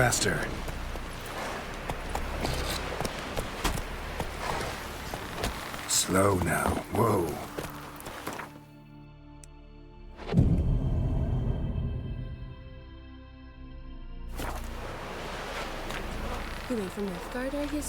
faster. Slow now. Whoa. You away from Nilfgaard, are you?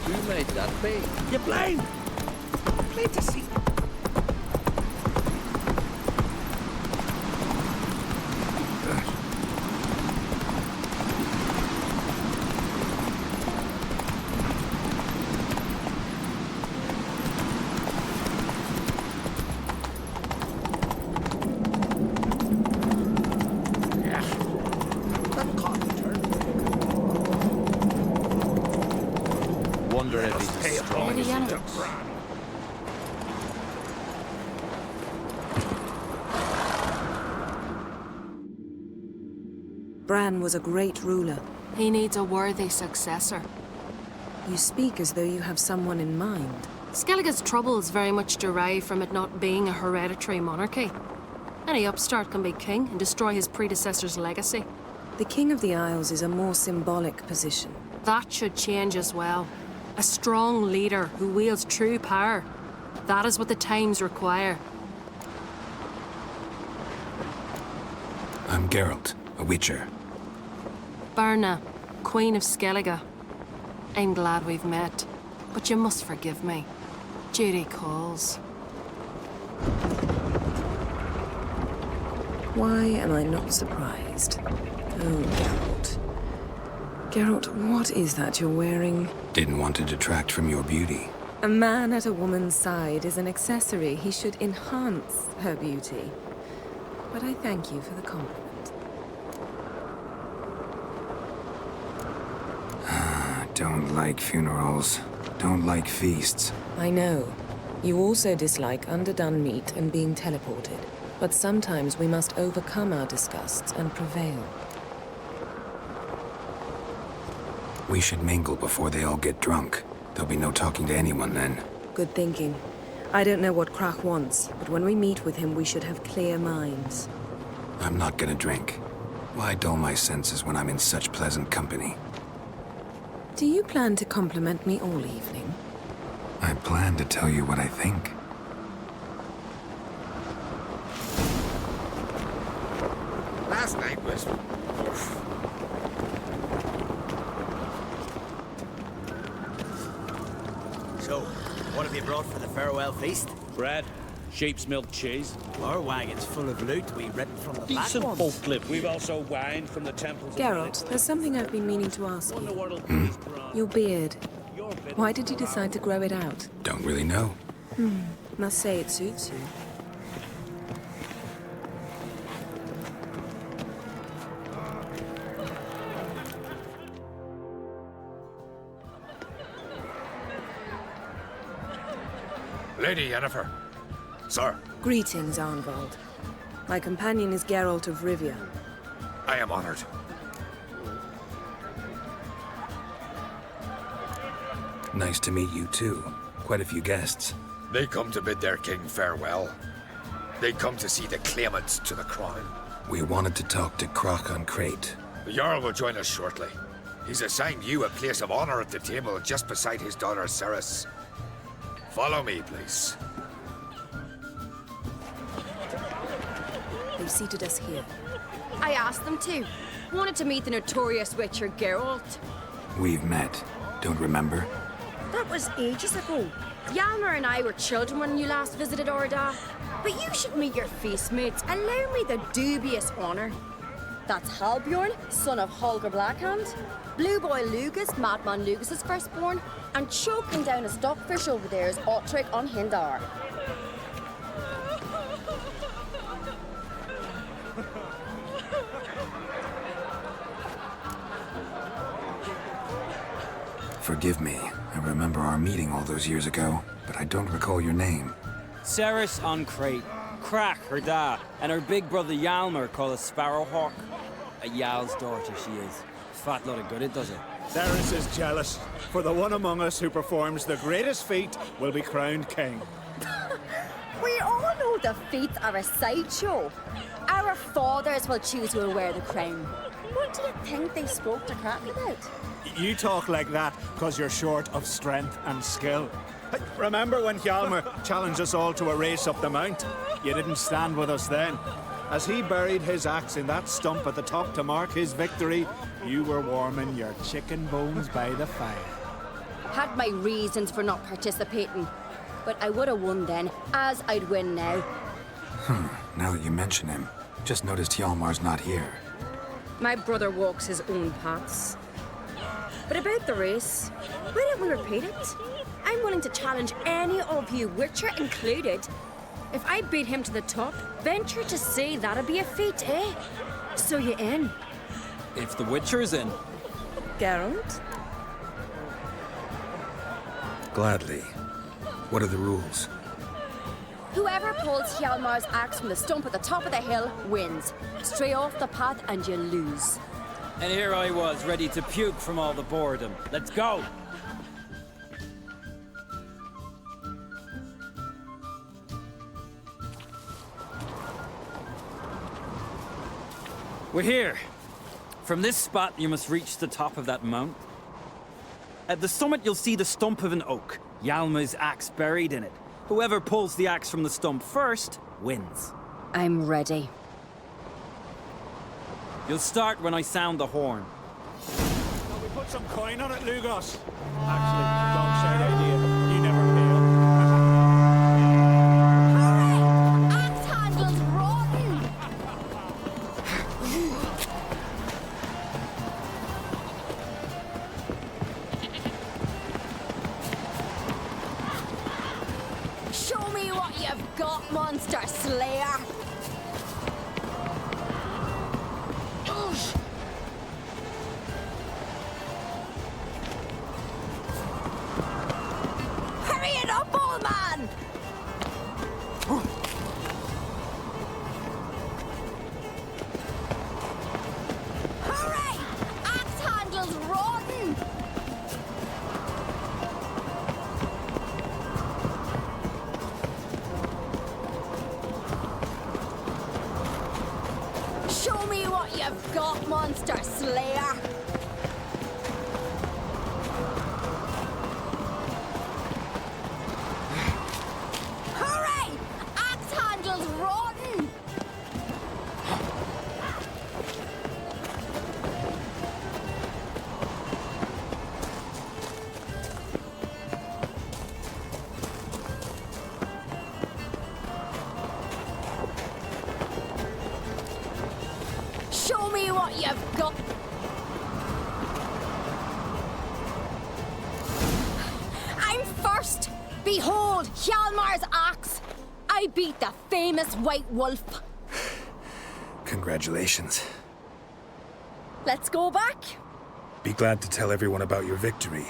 Who made that be? You're blind! Plain to see. Wonder if he's as strong as he looks. Bran was a great ruler. He needs a worthy successor. You speak as though you have someone in mind. Skellige's troubles very much derive from it not being a hereditary monarchy. Any upstart can be king and destroy his predecessor's legacy. The King of the Isles is a more symbolic position. That should change as well. A strong leader who wields true power. That is what the times require. I'm Geralt, a witcher. Birna, Queen of Skellige. I'm glad we've met, but you must forgive me. Duty calls. Why am I not surprised? Oh, Geralt. Geralt, what is that you're wearing? Didn't want to detract from your beauty. A man at a woman's side is an accessory. He should enhance her beauty. But I thank you for the compliment. Don't like funerals. Don't like feasts. I know. You also dislike underdone meat and being teleported. But sometimes we must overcome our disgusts and prevail. We should mingle before they all get drunk. There'll be no talking to anyone then. Good thinking. I don't know what Krach wants, but when we meet with him, we should have clear minds. I'm not gonna drink. Why dull my senses when I'm in such pleasant company? Do you plan to compliment me all evening? I plan to tell you what I think. Last night was... So, what have you brought for the farewell feast? Bread, sheep's milk cheese. Our wagon's full of loot we ripped from the black Decent ones. forklift. We've also wine from the temples. Geralt, there's something I've been meaning to ask you. Your beard. Why did you decide to grow it out? Don't really know. Must say it suits you. Lady Yennefer. Sir, Greetings, Arnvald. My companion is Geralt of Rivia. I am honored. Nice to meet you too. Quite a few guests. They come to bid their king farewell. They come to see the claimants to the crown. We wanted to talk to Krach on Crate. The Jarl will join us shortly. He's assigned you a place of honor at the table just beside his daughter Ceres. Follow me, please. They've seated us here. I asked them to. Wanted to meet the notorious witcher Geralt. We've met. Don't remember? That was ages ago. Hjalmar and I were children when you last visited Orda. But you should meet your feast mates. Allow me the dubious honor. That's Halbjorn, son of Holger Blackhand. Blue Boy Lugas, Madman Lugas's firstborn. And choking down a stockfish over there is Otric on Hindar. Forgive me. I remember our meeting all those years ago, but I don't recall your name. Ceres on Crate. crack, her da, and her big brother Hjalmar called a sparrowhawk. A Jarl's daughter she is. Fat lot of good it does it. Ceres is jealous, for the one among us who performs the greatest feat will be crowned king. We all know the feats are a sideshow. Our fathers will choose who will wear the crown. What do you think they spoke to Crappy about? You talk like that because you're short of strength and skill. Hey, remember when Hjalmar challenged us all to a race up the mount? You didn't stand with us then. As he buried his axe in that stump at the top to mark his victory, you were warming your chicken bones by the fire. Had my reasons for not participating, but I would have won then, as I'd win now. Now that you mention him, just noticed Hjalmar's not here. My brother walks his own paths. But about the race, why don't we repeat it? I'm willing to challenge any of you, Witcher included. If I beat him to the top, venture to say that'd be a feat, eh? So you in? If the Witcher's in. Geralt? Gladly. What are the rules? Whoever pulls Hjalmar's axe from the stump at the top of the hill wins. Stray off the path and you lose. And here I was, ready to puke from all the boredom. Let's go! We're here. From this spot, you must reach the top of that mount. At the summit, you'll see the stump of an oak, Hjalmar's axe buried in it. Whoever pulls the axe from the stump first, wins. I'm ready. You'll start when I sound the horn. Well, we put some coin on it, Lugos. Actually, dog shite idea. You never fail. Hooray! Axe handles rotten! Show me what you've got, monster slayer! Hurry it up, old man! Hooray! Axe handles rotten! Show me what you've got, monster slayer! Hooray! Axe handles rotten! Show me what you've got. I'm first. Behold, Hjalmar's axe. I beat the famous White Wolf. Congratulations. Let's go back. Be glad to tell everyone about your victory.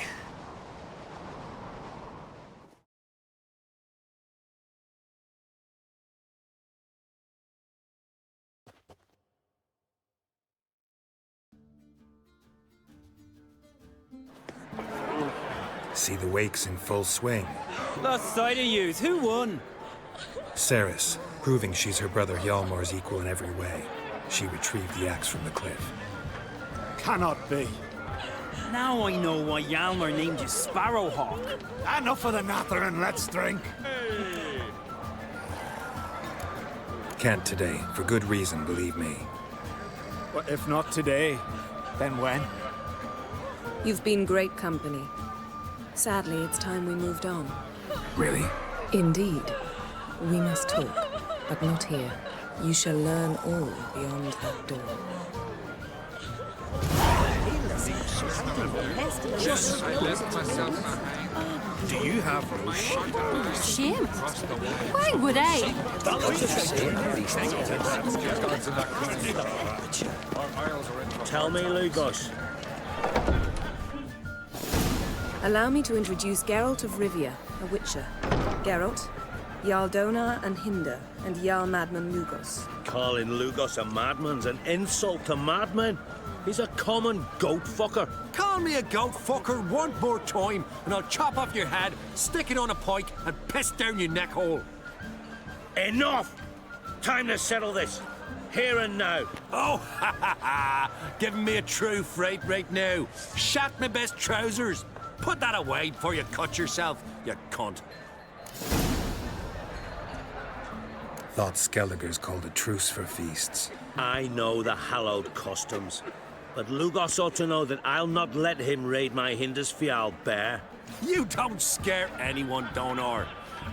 See the wakes in full swing. Lost sight of yous. Who won? Ceres, proving she's her brother Hjalmar's equal in every way. She retrieved the axe from the cliff. Cannot be. Now I know why Hjalmar named you Sparrowhawk. Enough of the natter and let's drink. Can't today, for good reason, believe me. Well, if not today, then when? You've been great company. Sadly, it's time we moved on. Really? Indeed. We must talk, but not here. You shall learn all beyond that door. Do you have rose? Shame. Why would I? Tell me, Lugos. Allow me to introduce Geralt of Rivia, a Witcher. Geralt, Jarl Donar and Hinder, and Jarl Madman Lugos. Calling Lugos a madman's an insult to madmen. He's a common goat fucker. Call me a goat fucker one more time, and I'll chop off your head, stick it on a pike, and piss down your neck hole. Enough! Time to settle this. Here and now. Oh, ha ha ha! Giving me a true fright right now. Shat my best trousers. Put that away before you cut yourself, you cunt. Thought Skelliger's called a truce for feasts. I know the hallowed customs, but Lugos ought to know that I'll not let him raid my Hindisfial bare. You don't scare anyone, Donar.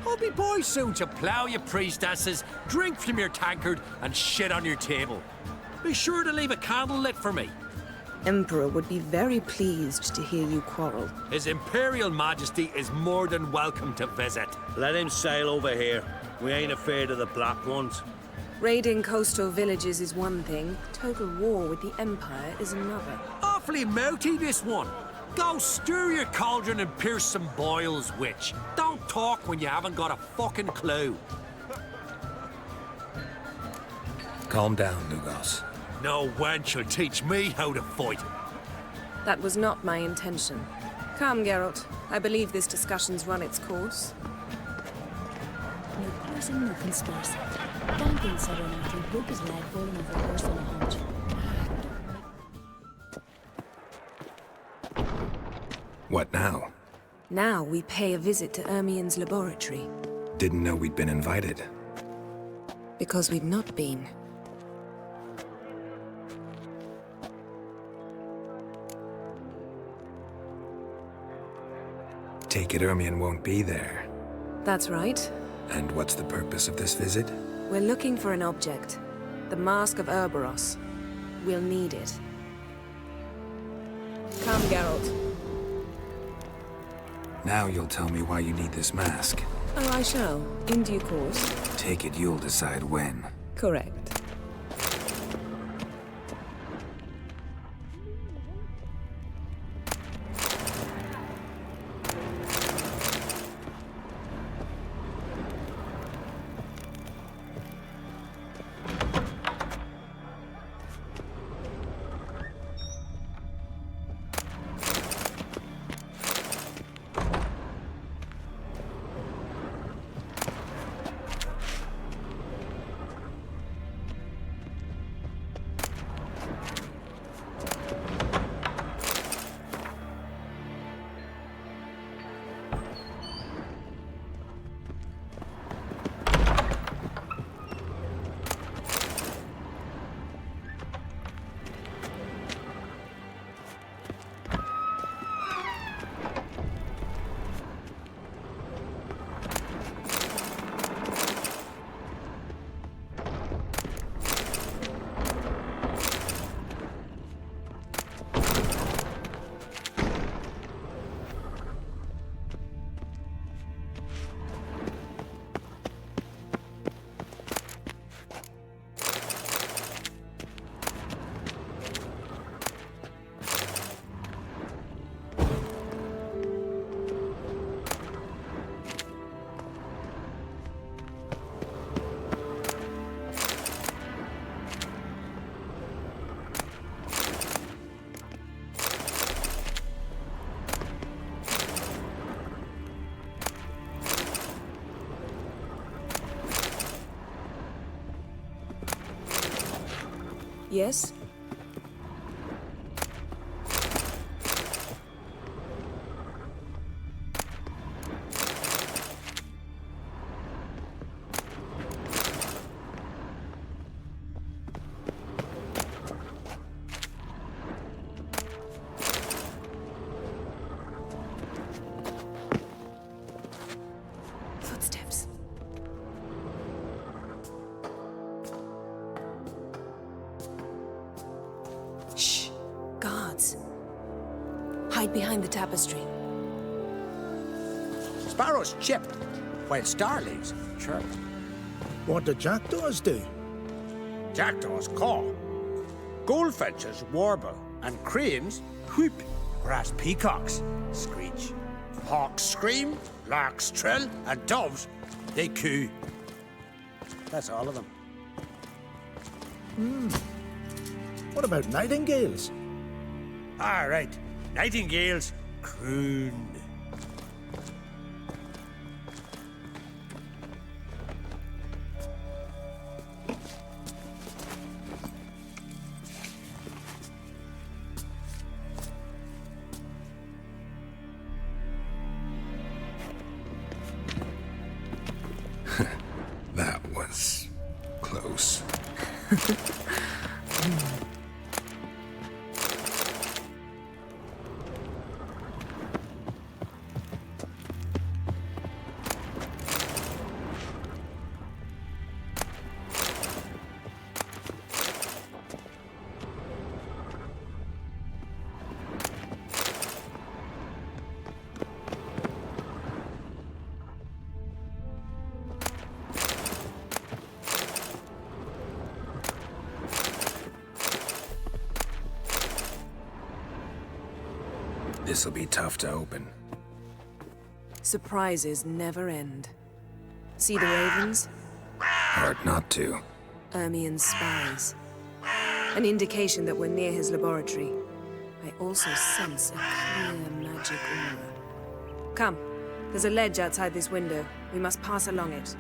I'll be boy soon to plough your priestesses, drink from your tankard, and shit on your table. Be sure to leave a candle lit for me. Emperor would be very pleased to hear you quarrel. His Imperial Majesty is more than welcome to visit. Let him sail over here. We ain't afraid of the Black Ones. Raiding coastal villages is one thing. Total war with the Empire is another. Awfully mouthy, this one. Go stir your cauldron and pierce some boils, witch. Don't talk when you haven't got a fucking clue. Calm down, Lugos. No wench will teach me how to fight. That was not my intention. Come, Geralt. I believe this discussion's run its course. No poison, no conspiracy. Duncan said on after he broke his leg falling over a horse on a hunt. What now? Now we pay a visit to Ermien's laboratory. Didn't know we'd been invited. Because we've not been. Take it Ermien won't be there. That's right. And what's the purpose of this visit? We're looking for an object. The Mask of Urboros. We'll need it. Come, Geralt. Now you'll tell me why you need this mask. Oh, I shall. In due course. Take it you'll decide when. Correct. Yes? Footsteps. Shh. Guards. Hide behind the tapestry. Sparrows chipped, while starlings chirp. What do jackdaws do? Jackdaws caw. Goldfinches warble, and cranes whoop, whereas peacocks screech. hawks scream, larks trill, and doves, they coo. That's all of them. What about nightingales? All right, nightingales croon. That was close. This'll be tough to open. Surprises never end. See the ravens? Hard not to. Ermien's spies. An indication that we're near his laboratory. I also sense a clear magic aura. Come, there's a ledge outside this window. We must pass along it.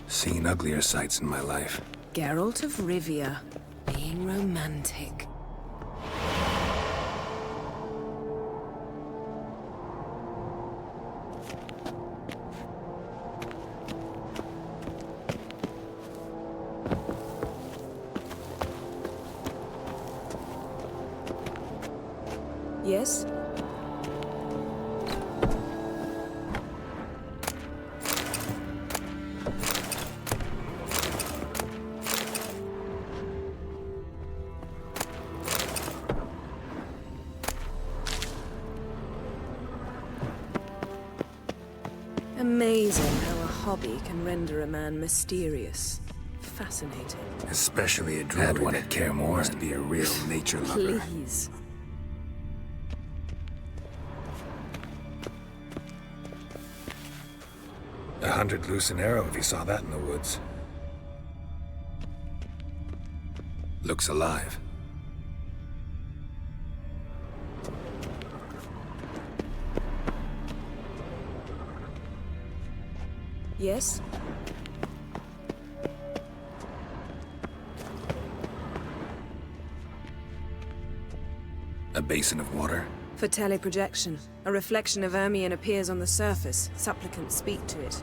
Seen uglier sights in my life. Geralt of Rivia, being romantic. Yes? Amazing how a hobby can render a man mysterious. Fascinating. Especially a druid. Had one at care more. Must be a real nature lover. Please. $100 loose an arrow if you saw that in the woods. Looks alive. Yes? A basin of water? For teleprojection. A reflection of Ermien appears on the surface. Supplicants speak to it.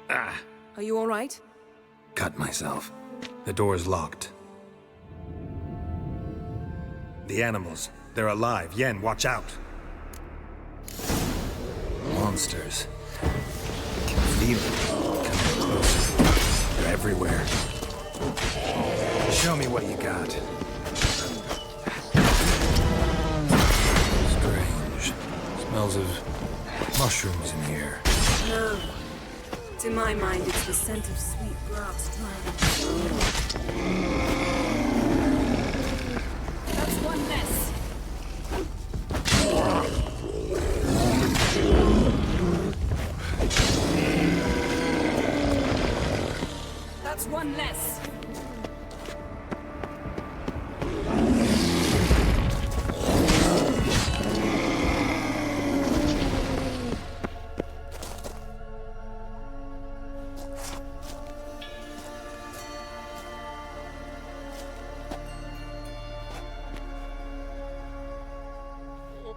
Ah! Are you all right? Cut myself. The door's locked. The animals. They're alive. Yen, watch out! Monsters. I can feel them coming closer. They're everywhere. Show me what you got. Strange. Smells of mushrooms in here. No. To my mind, it's the scent of sweet grass drying. That's one less. That's one less.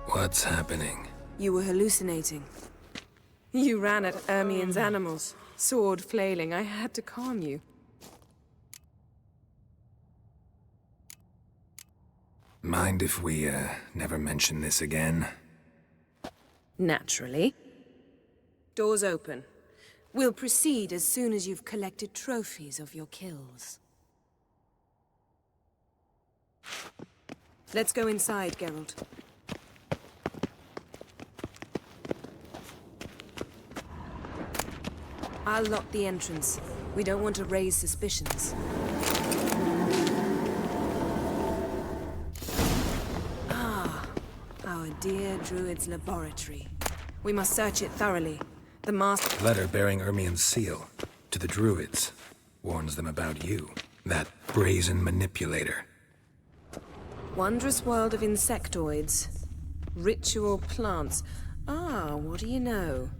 What's happening? You were hallucinating. You ran at Ermien's animals, sword flailing. I had to calm you. Mind if we, never mention this again? Naturally. Doors open. We'll proceed as soon as you've collected trophies of your kills. Let's go inside, Geralt. I'll lock the entrance. We don't want to raise suspicions. Ah, our dear Druid's laboratory. We must search it thoroughly. The master... Letter bearing Ermien's seal to the Druids. Warns them about you, that brazen manipulator. Wondrous world of insectoids. Ritual plants. Ah, what do you know?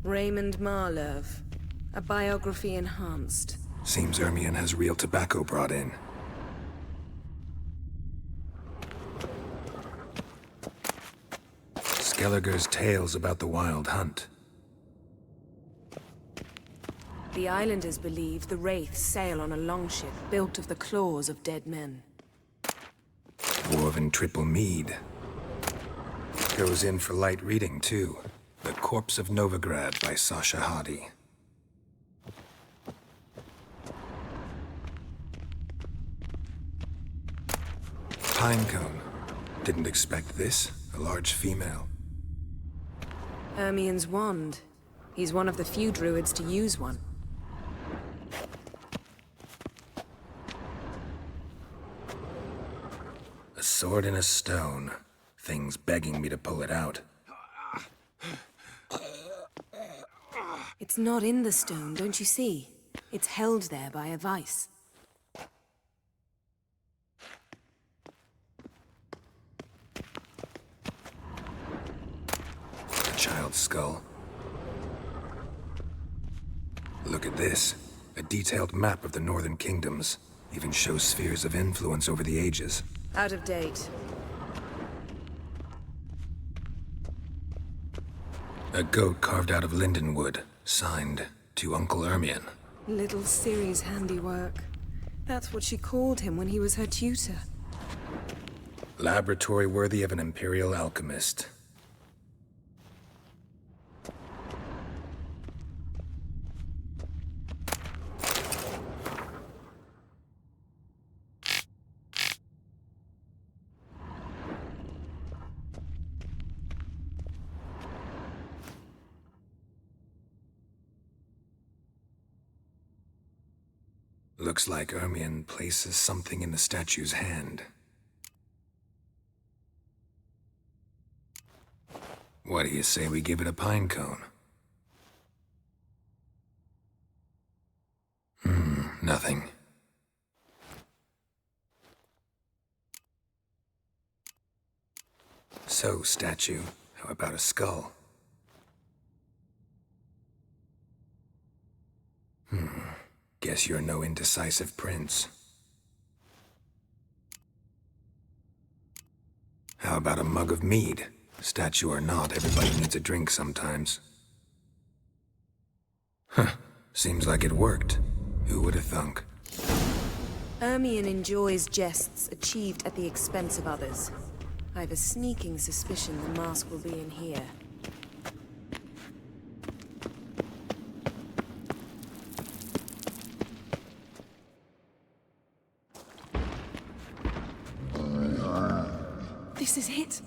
Raymond Marlove. A biography enhanced. Seems Ermien has real tobacco brought in. Skelliger's tales about the wild hunt. The islanders believe the wraiths sail on a longship built of the claws of dead men. Dwarven triple mead. Goes in for light reading, too. The Corpse of Novigrad by Sasha Hadi. Pinecone. Didn't expect this. A large female. Ermien's wand. He's one of the few druids to use one. A sword and a stone. Thing's begging me to pull it out. It's not in the stone, don't you see? It's held there by a vice. A child's skull. Look at this. A detailed map of the northern kingdoms. Even shows spheres of influence over the ages. Out of date. A goat carved out of lindenwood. Signed, to Uncle Ermien. Little Ciri's handiwork. That's what she called him when he was her tutor. Laboratory worthy of an imperial alchemist. Looks like Ermien places something in the statue's hand. What do you say we give it a pine cone? Nothing. So, statue, how about a skull? Guess you're no indecisive prince. How about a mug of mead? Statue or not, everybody needs a drink sometimes. Huh. Seems like it worked. Who would have thunk? Ermien enjoys jests achieved at the expense of others. I have a sneaking suspicion the mask will be in here. This is it.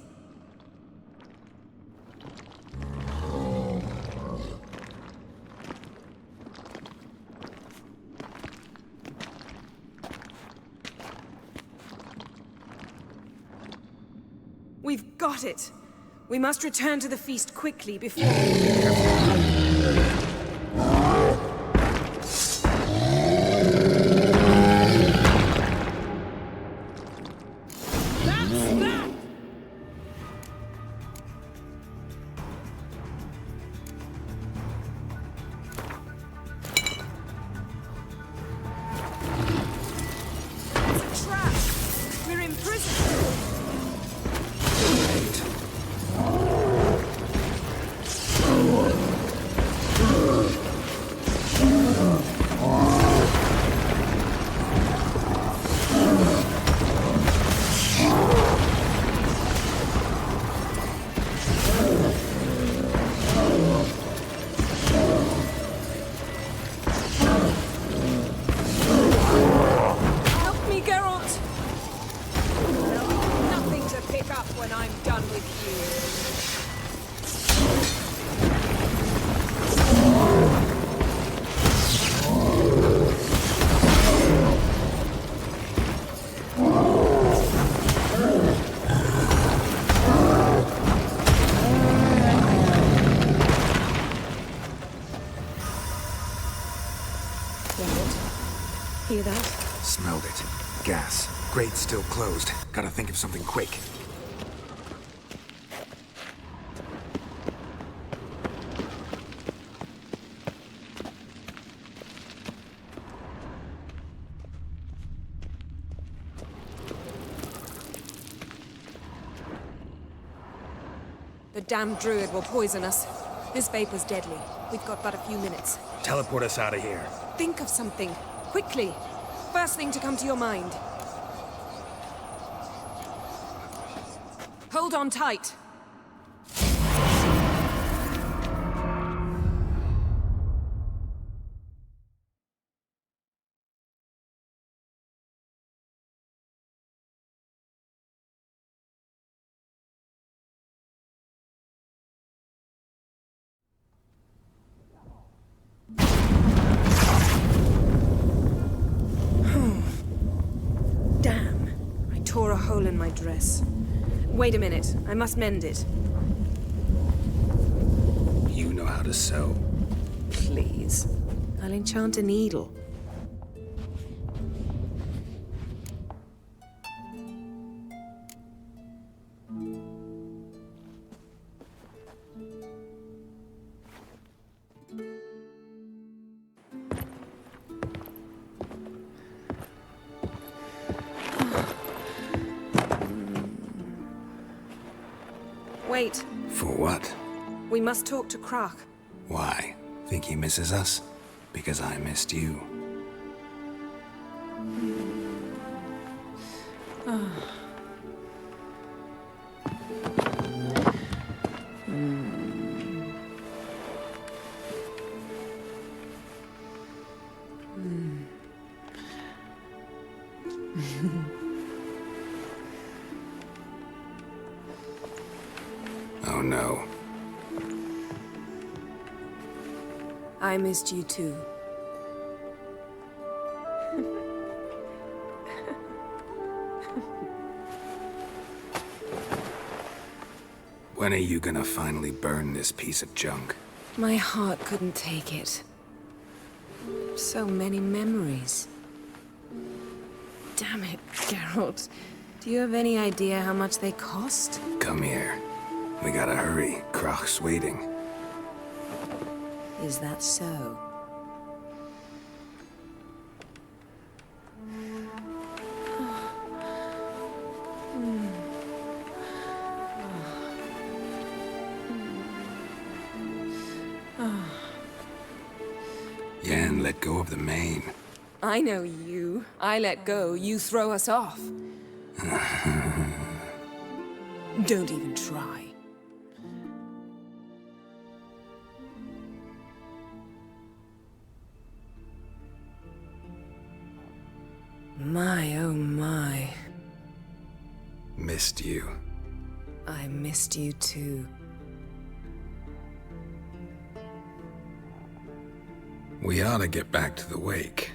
We've got it. We must return to the feast quickly before... I'm done with Hear that? Smelled it. Gas. Grate's still closed. Gotta think of something quick. The damned druid will poison us. This vapor's deadly. We've got but a few minutes. Teleport us out of here. Think of something. Quickly. First thing to come to your mind. Hold on tight. Tore a hole in my dress. Wait a minute, I must mend it. You know how to sew. Please. I'll enchant a needle. Wait. For what? We must talk to Croc. Why? Think he misses us? Because I missed you. Oh no. I missed you too. When are you gonna finally burn this piece of junk? My heart couldn't take it. So many memories. Damn it, Geralt. Do you have any idea how much they cost? Come here. We gotta hurry. Croc's waiting. Is that so? Yen, let go of the mane. I know you. I let go, you throw us off. Don't even try. My, oh my. Missed you. I missed you too. We ought to get back to the wake.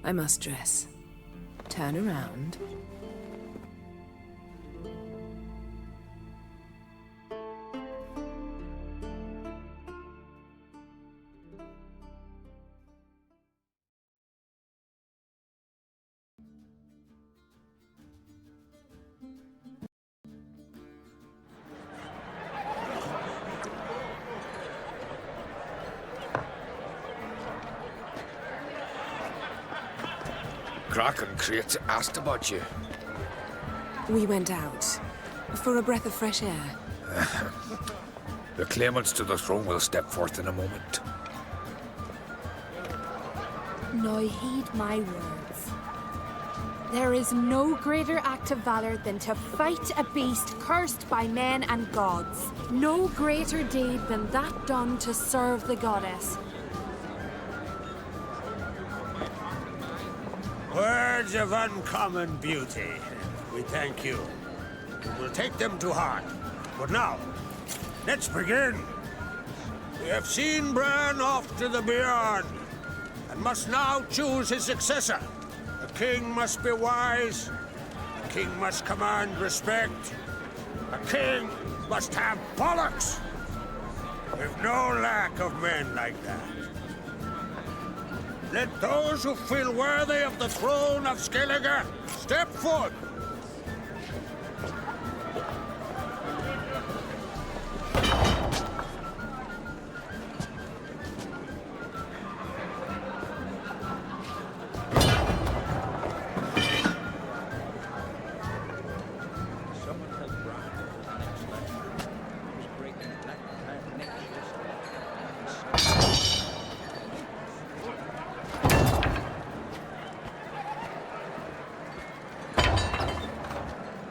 I must dress. Turn around. Croc and Crate asked about you. We went out. For a breath of fresh air. The claimants to the throne will step forth in a moment. Now heed my words. There is no greater act of valor than to fight a beast cursed by men and gods. No greater deed than that done to serve the goddess. Words of uncommon beauty. We thank you. We will take them to heart. But now, let's begin. We have seen Bran off to the Beyond, and must now choose his successor. A king must be wise. A king must command respect. A king must have bollocks. We've no lack of men like that. Let those who feel worthy of the throne of Skellige step forth.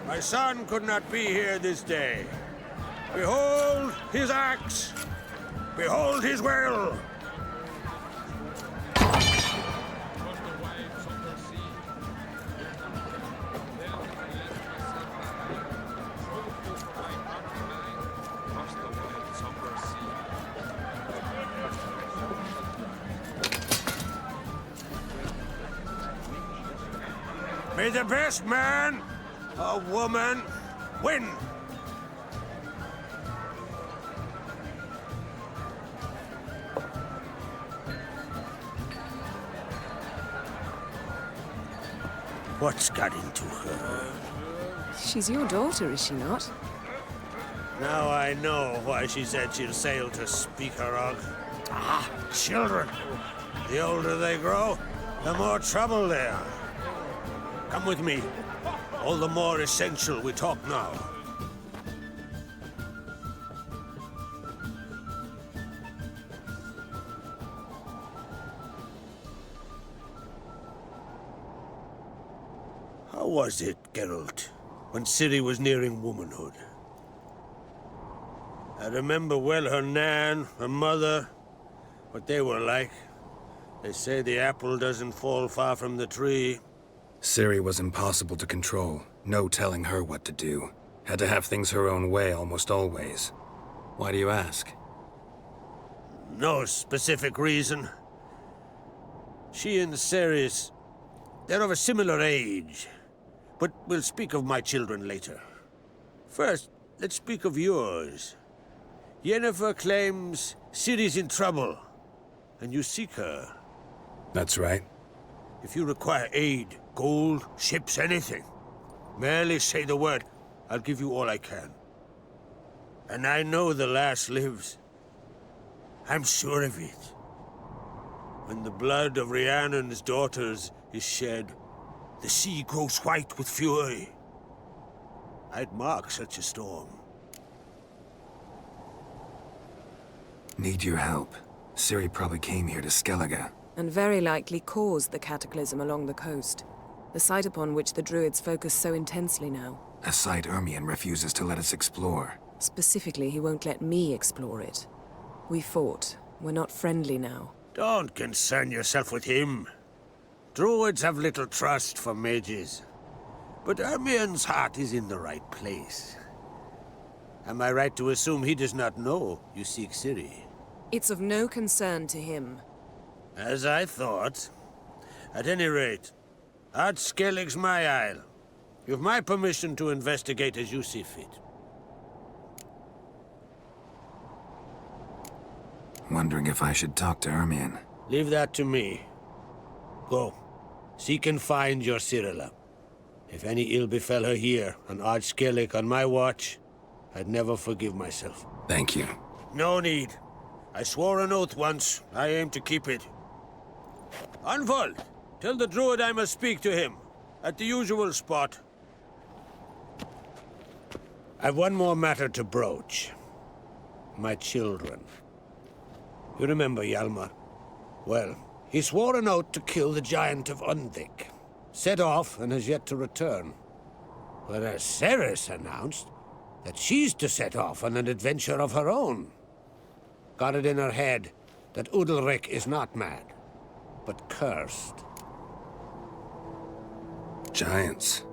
My son could not be here this day. Behold his axe. Behold his will. May the best man or woman win. What's got into her? She's your daughter, is she not? Now I know why she said she'll sail to speak her of. Ah, children. The older they grow, the more trouble they are. Come with me. All the more essential we talk now. How was it, Geralt, when Ciri was nearing womanhood? I remember well her nan, her mother, what they were like. They say the apple doesn't fall far from the tree. Ciri was impossible to control. No telling her what to do. Had to have things her own way almost always. Why do you ask? No specific reason. She and Ceres, they're of a similar age. But we'll speak of my children later. First, let's speak of yours. Yennefer claims Ciri's in trouble, and you seek her. That's right. If you require aid, gold, ships, anything, merely say the word. I'll give you all I can. And I know the lass lives. I'm sure of it. When the blood of Rhiannon's daughters is shed, the sea grows white with fury. I'd mark such a storm. Need your help. Ciri probably came here to Skellige. And very likely caused the cataclysm along the coast. The site upon which the Druids focus so intensely now. A site Ermion refuses to let us explore. Specifically, he won't let me explore it. We fought. We're not friendly now. Don't concern yourself with him. Druids have little trust for mages. But Ermion's heart is in the right place. Am I right to assume he does not know you seek Ciri? It's of no concern to him. As I thought. At any rate, Ard Skellig's my isle. You've my permission to investigate as you see fit. Wondering if I should talk to Ermion. Leave that to me. Go. Seek and find your Cirilla. If any ill befell her here, on Ard Skellig on my watch, I'd never forgive myself. Thank you. No need. I swore an oath once. I aim to keep it. Anvold, tell the druid I must speak to him. At the usual spot. I've one more matter to broach. My children. You remember Hjalmar? Well, he swore an oath to kill the giant of Undvik. Set off and has yet to return. Whereas Ceres announced that she's to set off on an adventure of her own. Got it in her head that Udalric is not mad, but cursed. Giants.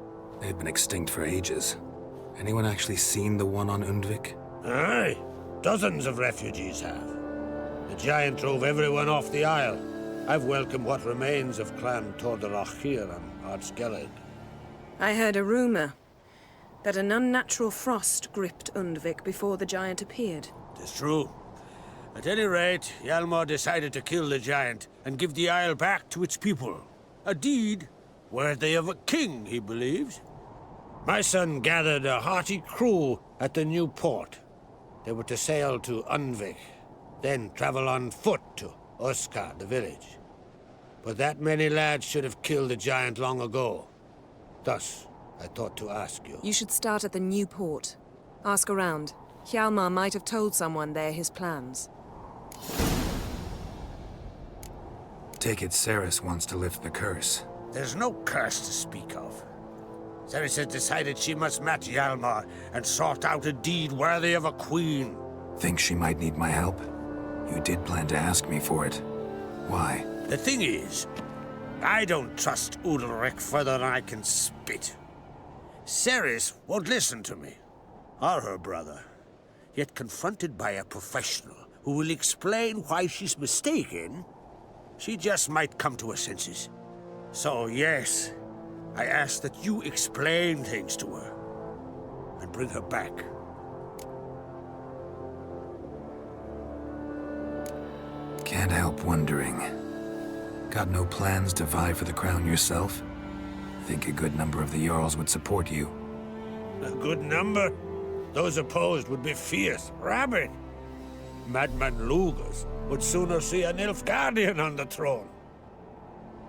They've been extinct for ages. Anyone actually seen the one on Undvik? Aye. Dozens of refugees have. The giant drove everyone off the isle. I've welcomed what remains of Clan Tordarach here on Ardskellig. I heard a rumor that an unnatural frost gripped Undvik before the giant appeared. It's true. At any rate, Hjalmar decided to kill the giant and give the isle back to its people. A deed worthy of a king, he believes. My son gathered a hearty crew at the new port. They were to sail to Undvik, then travel on foot to Uskoro, the village. But that many lads should have killed the giant long ago. Thus, I thought to ask you. You should start at the new port. Ask around. Hjalmar might have told someone there his plans. Take it Ceres wants to lift the curse. There's no curse to speak of. Ceres has decided she must match Hjalmar and sort out a deed worthy of a queen. Think she might need my help? You did plan to ask me for it. Why? The thing is, I don't trust Udalric further than I can spit. Ceres won't listen to me, or her brother. Yet confronted by a professional who will explain why she's mistaken, she just might come to her senses. So yes, I ask that you explain things to her and bring her back. Can't help wondering. Got no plans to vie for the crown yourself? Think a good number of the Jarls would support you. A good number? Those opposed would be fierce, rabid. Madman Lugas would sooner see an Nilfgaardian on the throne.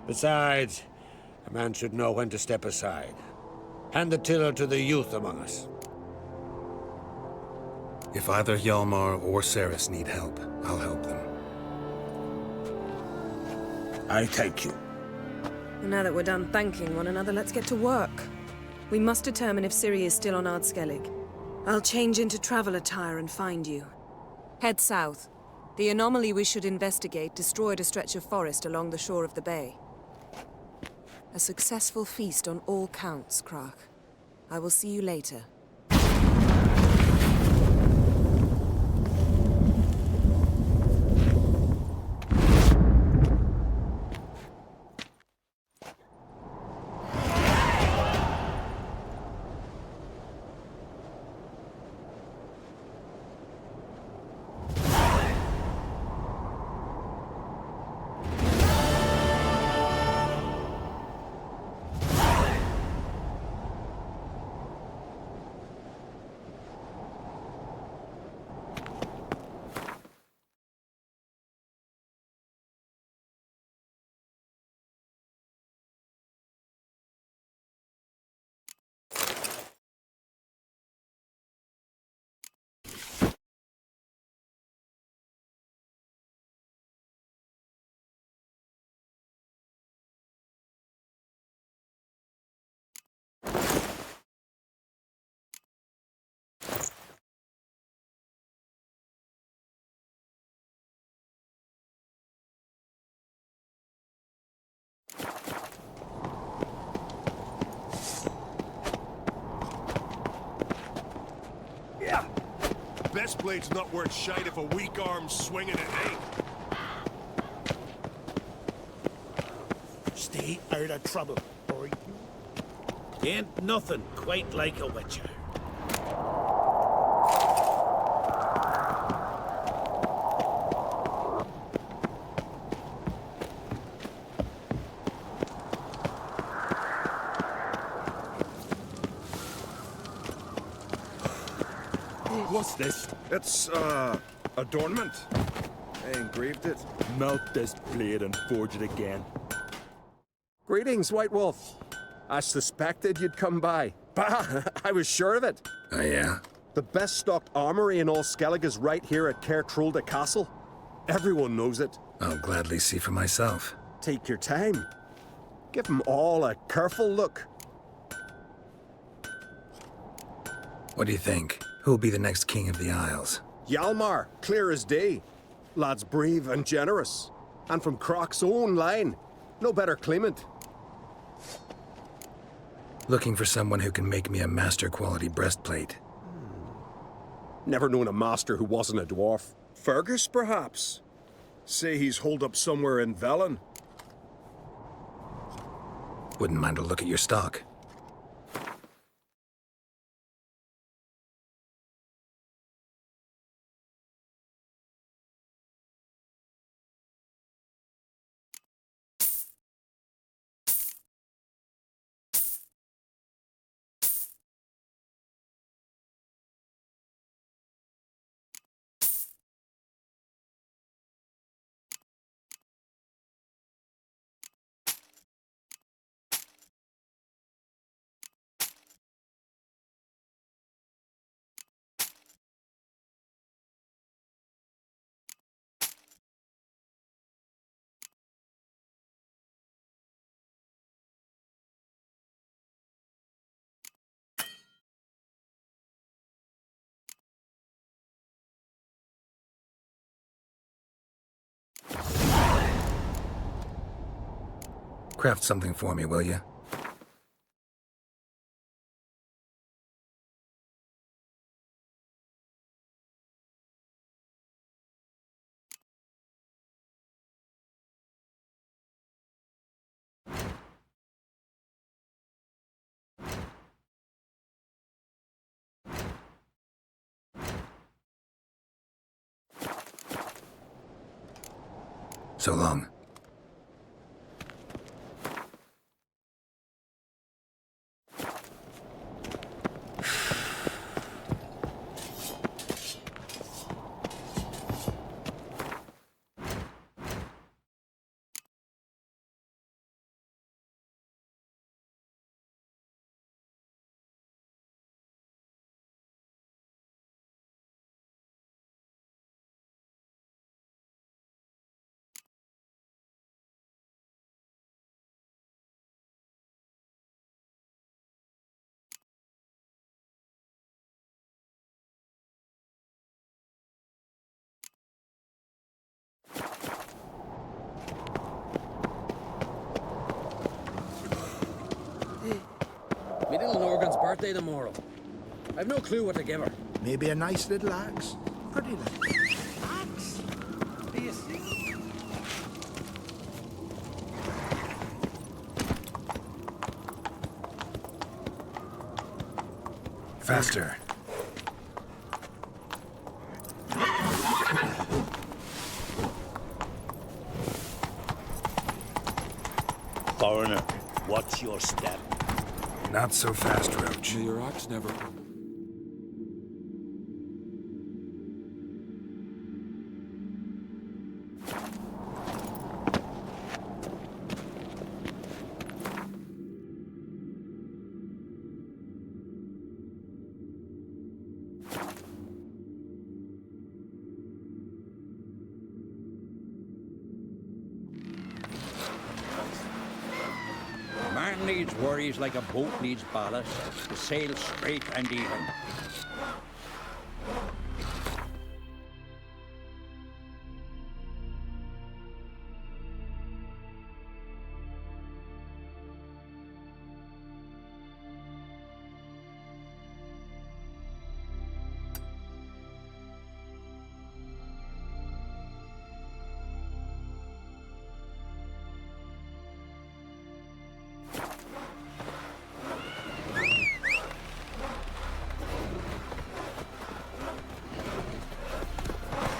Besides, a man should know when to step aside. Hand the tiller to the youth among us. If either Hjalmar or Ceres need help, I'll help them. I thank you. Now that we're done thanking one another, let's get to work. We must determine if Ciri is still on Ardskellig. I'll change into travel attire and find you. Head south. The anomaly we should investigate destroyed a stretch of forest along the shore of the bay. A successful feast on all counts, Krach. I will see you later. Best blade's not worth shite if a weak arm's swinging it ain't. Stay out of trouble, boy. Ain't nothing quite like a witcher. What's this? It's, adornment. I engraved it. Melt this blade and forge it again. Greetings, White Wolf. I suspected you'd come by. Bah, I was sure of it. Oh, yeah? The best stocked armory in all Skellig is right here at Caer Trolde Castle. Everyone knows it. I'll gladly see for myself. Take your time. Give them all a careful look. What do you think? Who'll be the next king of the Isles? Hjalmar, clear as day. Lad's brave and generous. And from Croc's own line. No better claimant. Looking for someone who can make me a master-quality breastplate. Never known a master who wasn't a dwarf. Fergus, perhaps? Say he's holed up somewhere in Velen. Wouldn't mind a look at your stock. Craft something for me, will you? So long. Me little Norgan's birthday tomorrow. I've no clue what to give her. Maybe a nice little axe. Pretty little. Axe? Do you see? Faster. Foreigner, what's your step? Not so fast, Roach. May your axe never... Man needs worries like a boat needs ballast to sail straight and even.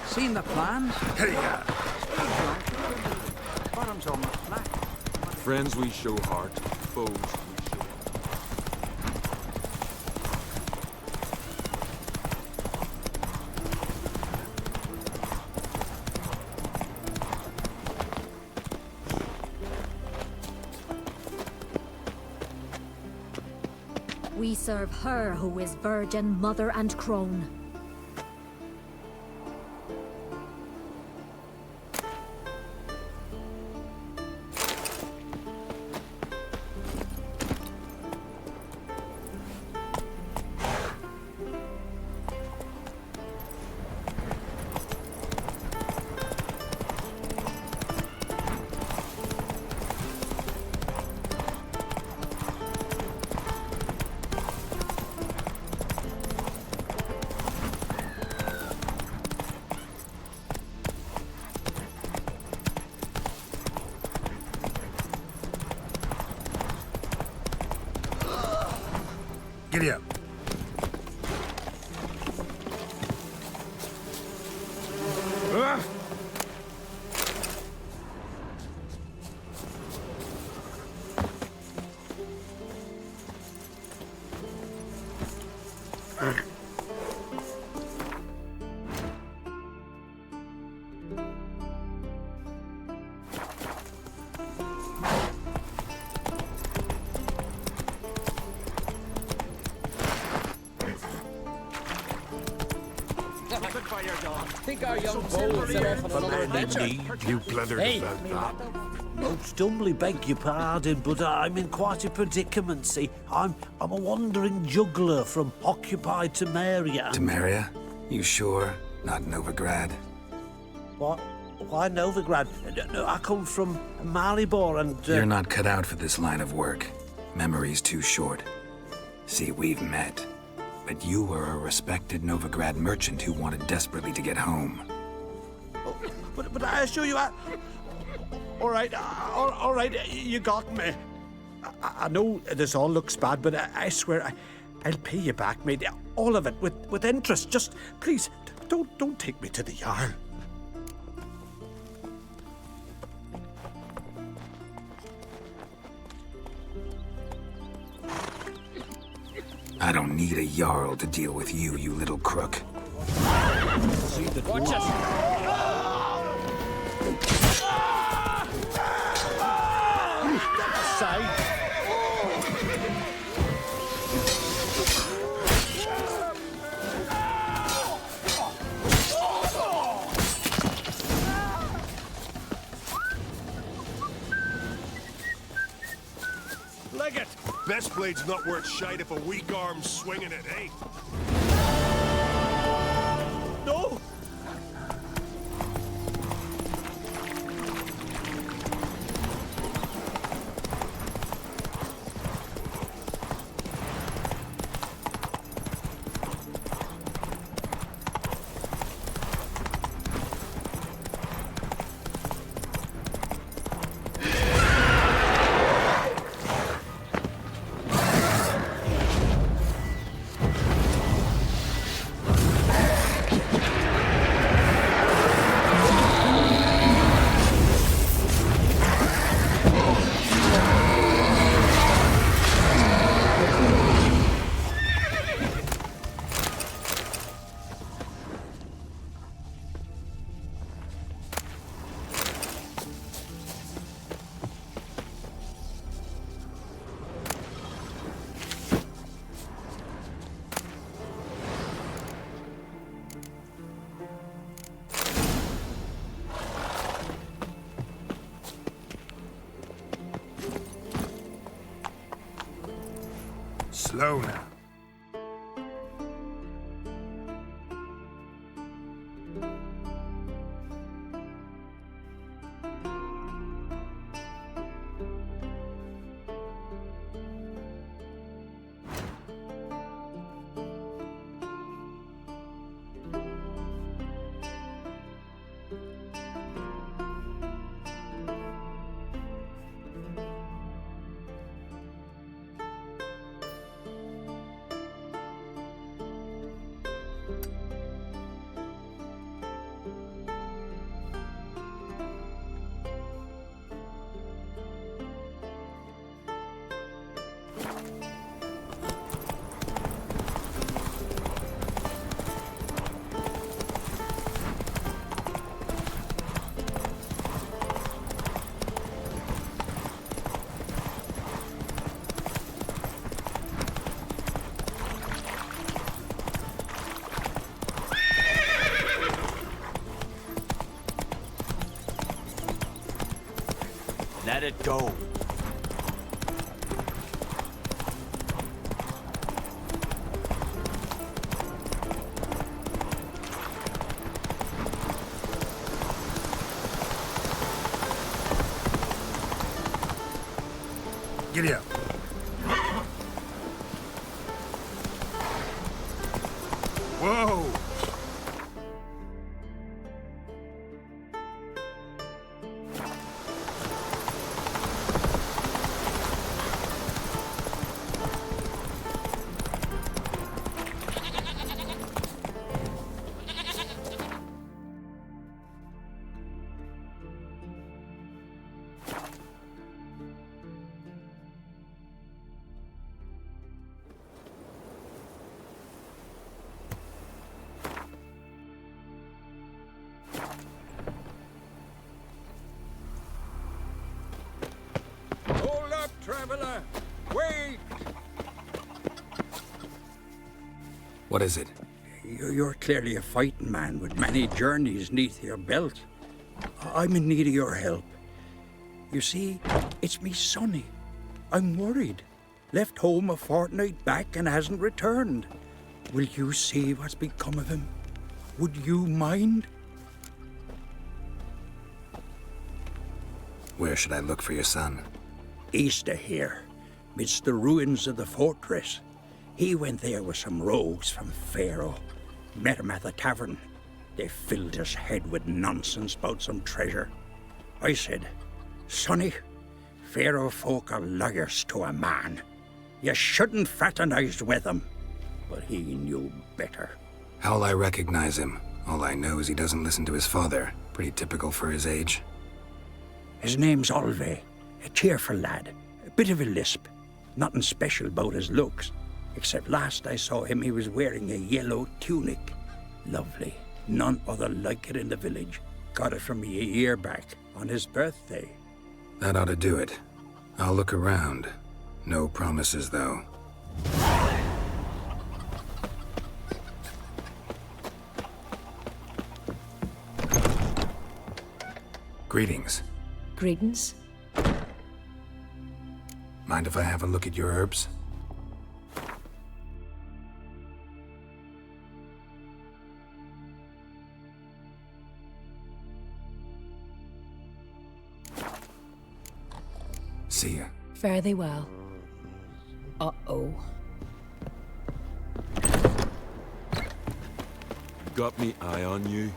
Seen the plans? Hey, Bottom's almost flat. Friends we show heart, foes we show... We serve her who is virgin, mother and crone. Giddy up. Think our young bull will set off on another adventure. You blundered about that. Most humbly beg your pardon, but I'm in quite a predicament, see. I'm a wandering juggler from occupied Temeria. Temeria? You sure? Not Novigrad? What? Why Novigrad? No, I come from Maribor and... You're not cut out for this line of work. Memory's too short. See, we've met. But you were a respected Novigrad merchant who wanted desperately to get home. Oh, but I assure you, all right, you got me. I know this all looks bad, but I swear I'll pay you back, mate. All of it, with interest. Just, please, don't take me to the Jarl. I don't need a Jarl to deal with you, you little crook. Watch us! Leg it! Best blade's not worth shite if a weak arm's swinging it, eh? No! Slow now. Let it go. Giddy up. Whoa! traveler! Wait! What is it? You're clearly a fighting man with many journeys neath your belt. I'm in need of your help. You see, it's me sonny. I'm worried. Left home a fortnight back and hasn't returned. Will you see what's become of him? Would you mind? Where should I look for your son? East of here, midst the ruins of the fortress. He went there with some rogues from Pharaoh. Met him at the tavern. They filled his head with nonsense about some treasure. I said, Sonny, Pharaoh folk are lawyers to a man. You shouldn't fraternize with them. But he knew better. How'll I recognize him? All I know is he doesn't listen to his father. Pretty typical for his age. His name's Olve, a cheerful lad. A bit of a lisp. Nothing special about his looks. Except last I saw him, he was wearing a yellow tunic. Lovely. None other like it in the village. Got it from me a year back, on his birthday. That ought to do it. I'll look around. No promises, though. Greetings. Greetings. Mind if I have a look at your herbs? See ya. Fare thee well. Uh-oh. Got me eye on you.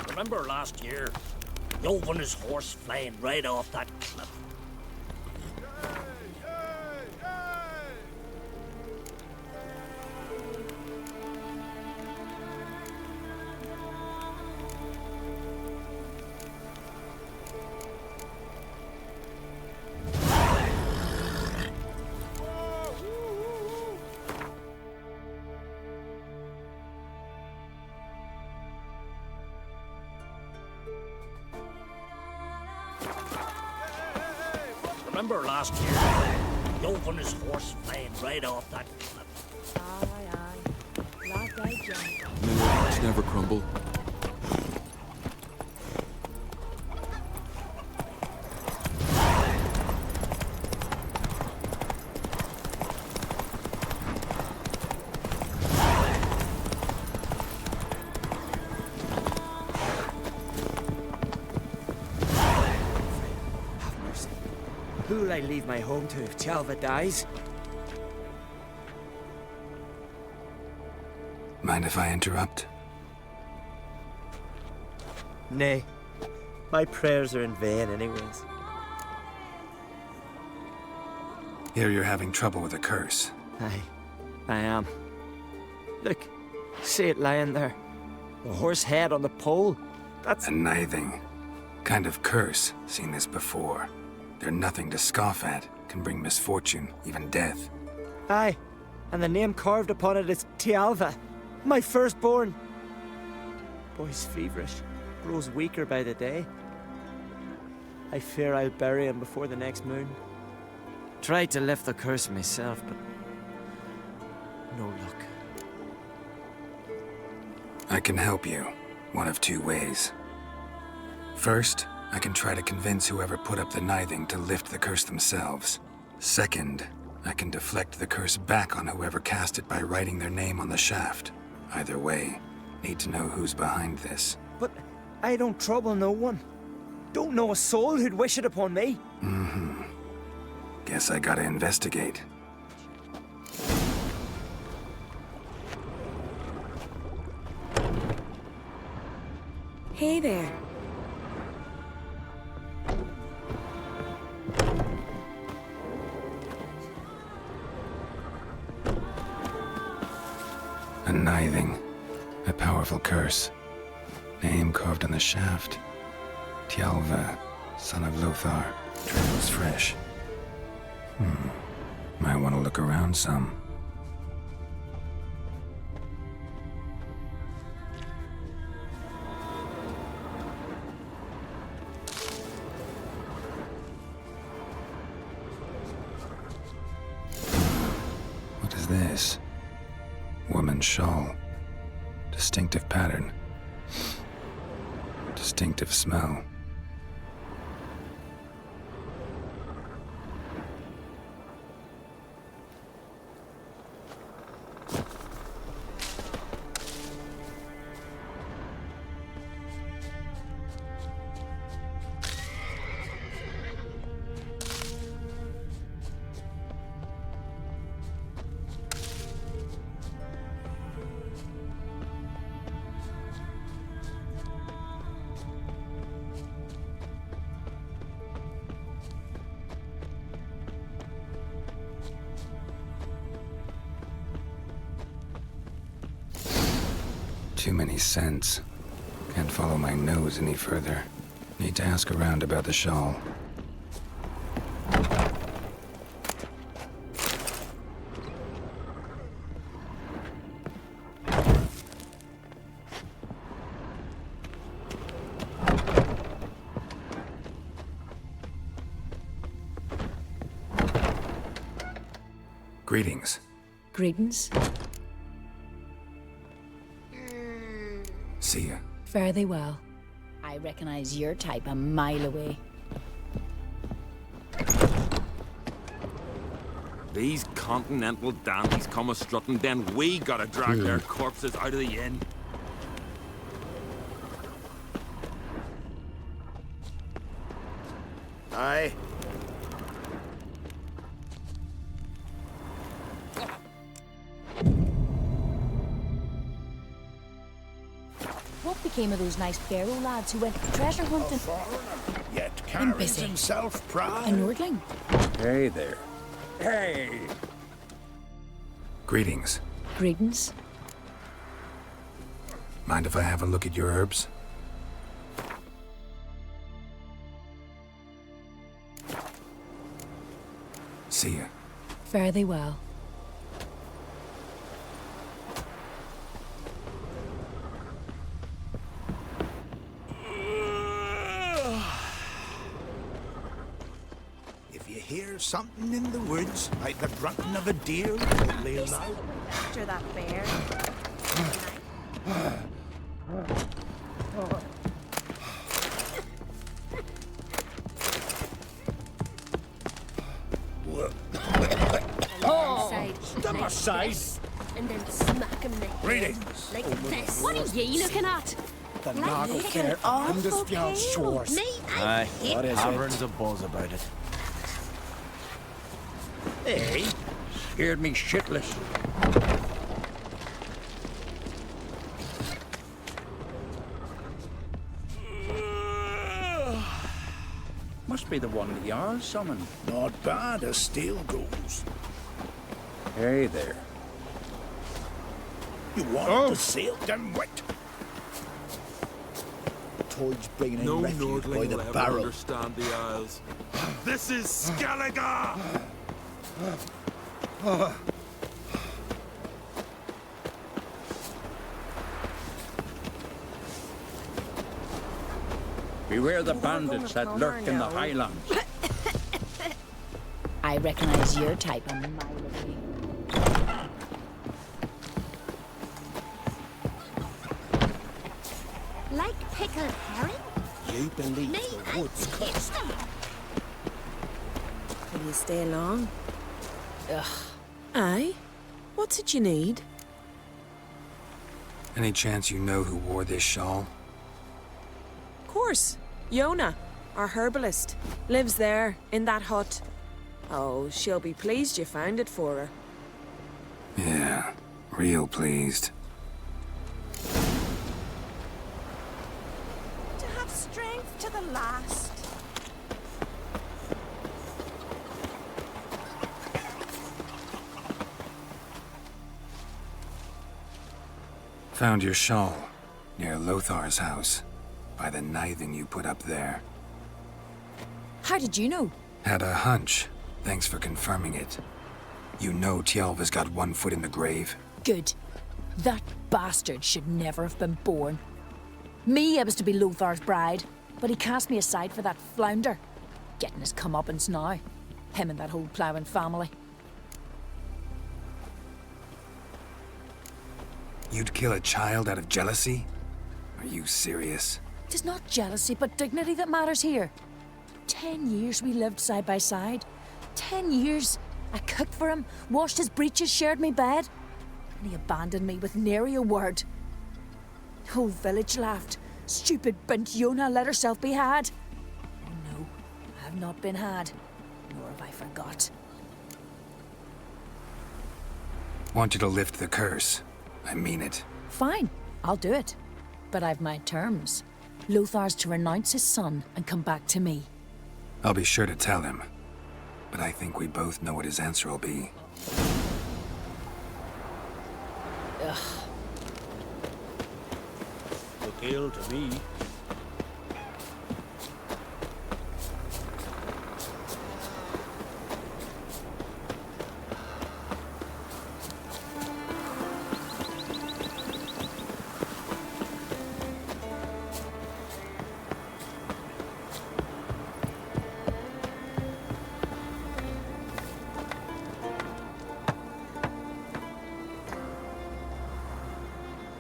Remember last year? Yov and his horse flying right off that cliff. Remember last year? Yov and his horse flying right off that cliff. Aye, aye. Like I jump. May your rocks never crumble. Who'll I leave my home to if Chalva dies? Mind if I interrupt? Nay. My prayers are in vain anyways. Hear you're having trouble with a curse. Aye, I am. Look, see it lying there. The horse head on the pole. That's... A nithing. Kind of curse. Seen this before. They're nothing to scoff at. Can bring misfortune, even death. Aye, and the name carved upon it is Tialva, my firstborn. Boy's feverish, grows weaker by the day. I fear I'll bury him before the next moon. Tried to lift the curse myself, but no luck. I can help you. One of two ways. First, I can try to convince whoever put up the nithing to lift the curse themselves. Second, I can deflect the curse back on whoever cast it by writing their name on the shaft. Either way, need to know who's behind this. But I don't trouble no one. Don't know a soul who'd wish it upon me. Mm-hmm. Guess I gotta investigate. Hey there. A nithing. A powerful curse. Name carved on the shaft. Tjalva, son of Lothar, travels fresh. Might want to look around some. What is this? Woman's shawl. Distinctive pattern. Distinctive smell. Too many scents. Can't follow my nose any further. Need to ask around about the shawl. Greetings. Greetings. See ya. Fare thee well. I recognize your type a mile away. These continental dandies come a strutting, then we gotta drag their corpses out of the inn. Aye. What became of those nice Barrow lads who went treasure hunting? Yet I'm carries busy. himself proud. A Nordling? Hey there. Hey! Greetings. Greetings. Mind if I have a look at your herbs? See ya. Fare thee well. If you hear something in the woods, like the grunting of a deer, only loud. After that bear. Step aside! And then smack him in the head. Greetings. Like this. What are you looking at? The Like Naga licking care an awful and the spell tail. source. Me, Aye, What is Tavern's a buzz about it. Hey, scared me shitless. Must be the one that Jarl summoned. Not bad as steel goes. Hey there. You want to sail them wet? Toad's bringing in No refuge by Nordling the will ever barrel. understand the Isles. This is Skellige! Beware the bandits that lurk in the highlands. I recognize your type a mile away. Like pickled herring? You believe Me, the I woods taste them. Will you stay long? Ugh. Aye? What's it you need? Any chance you know who wore this shawl? Of course. Yona, our herbalist, lives there, in that hut. Oh, she'll be pleased you found it for her. Yeah, real pleased. To have strength to the last. Found your shawl near Lothar's house. by the knithing you put up there. How did you know? Had a hunch. Thanks for confirming it. You know Tjalva's got one foot in the grave? Good. That bastard should never have been born. Me, I was to be Lothar's bride, but he cast me aside for that flounder. Getting his comeuppance now. Him and that whole ploughing family. You'd kill a child out of jealousy? Are you serious? It's not jealousy, but dignity that matters here. 10 years we lived side by side. 10 years. I cooked for him, washed his breeches, shared me bed. And he abandoned me with nary a word. The whole village laughed. Stupid bint Yona let herself be had. Oh no, I have not been had. Nor have I forgot. Want you to lift the curse. I mean it. Fine, I'll do it. But I've my terms. Lothar's to renounce his son and come back to me. I'll be sure to tell him. But I think we both know what his answer will be. Ugh. Look ill to me.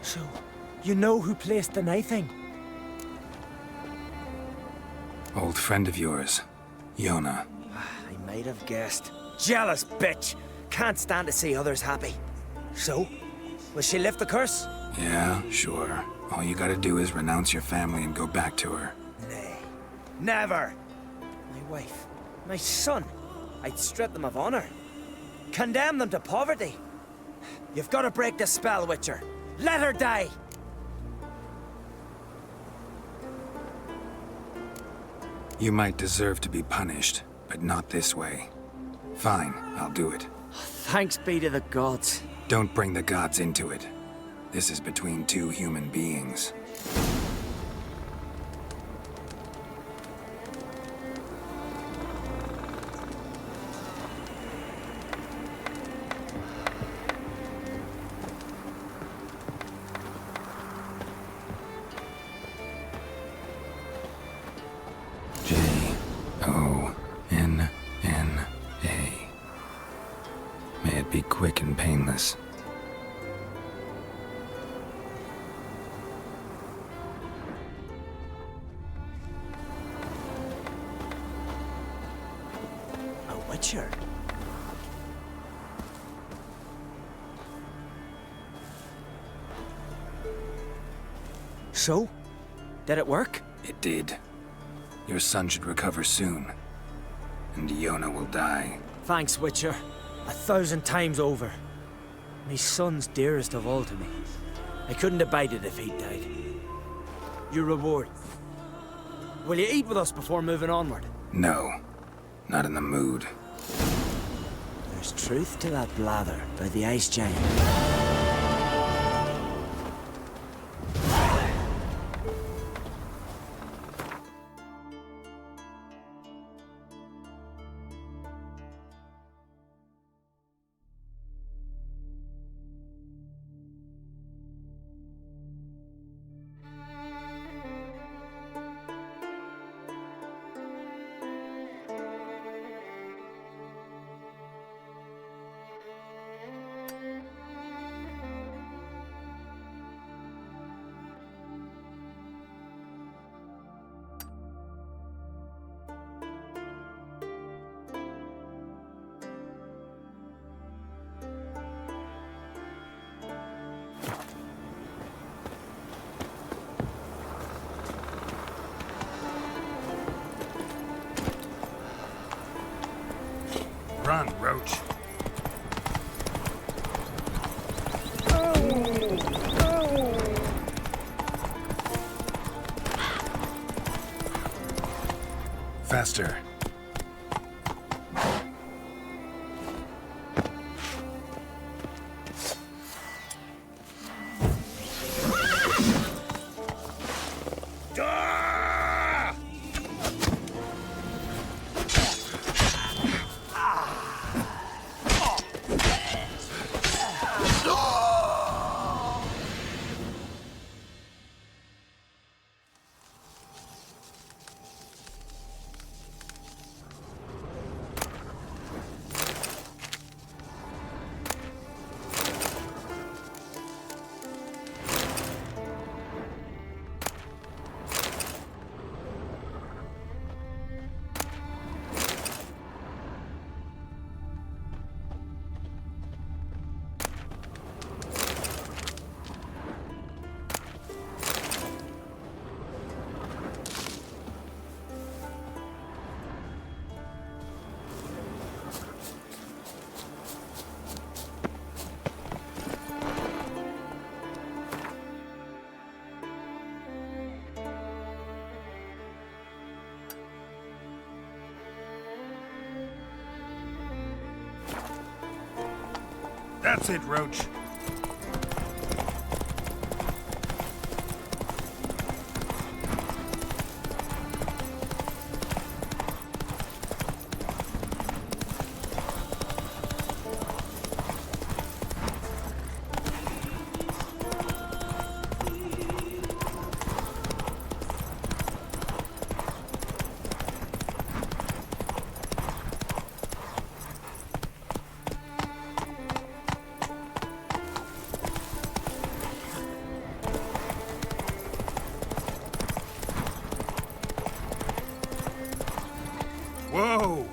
So, you know who placed the knifing? Old friend of yours, Yona. I might have guessed. Jealous bitch! Can't stand to see others happy. So, will she lift the curse? Yeah, sure. All you gotta do is renounce your family and go back to her. Nay, never! My wife, my son, I'd strip them of honor. Condemn them to poverty. You've got to break the spell, Witcher. Let her die! You might deserve to be punished, but not this way. Fine, I'll do it. Thanks be to the gods. Don't bring the gods into it. This is between two human beings. J-O-N-N-A. May it be quick and painless. A Witcher? So? Did it work? It did. Your son should recover soon. And Yona will die. Thanks, Witcher. 1,000 times over. My son's dearest of all to me. I couldn't abide it if he died. Your reward. Will you eat with us before moving onward? No. Not in the mood. There's truth to that blather by the ice giant. Run, Roach. Faster. Die! That's it, Roach. Whoa!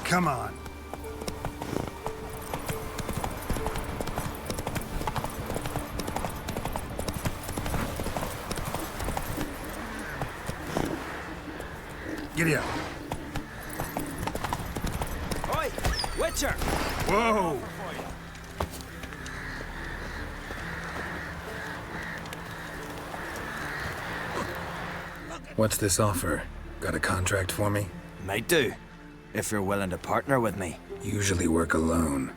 Come on. Giddy up. Oi, Witcher! Whoa! What's this offer? Got a contract for me? Might do, if you're willing to partner with me. Usually work alone.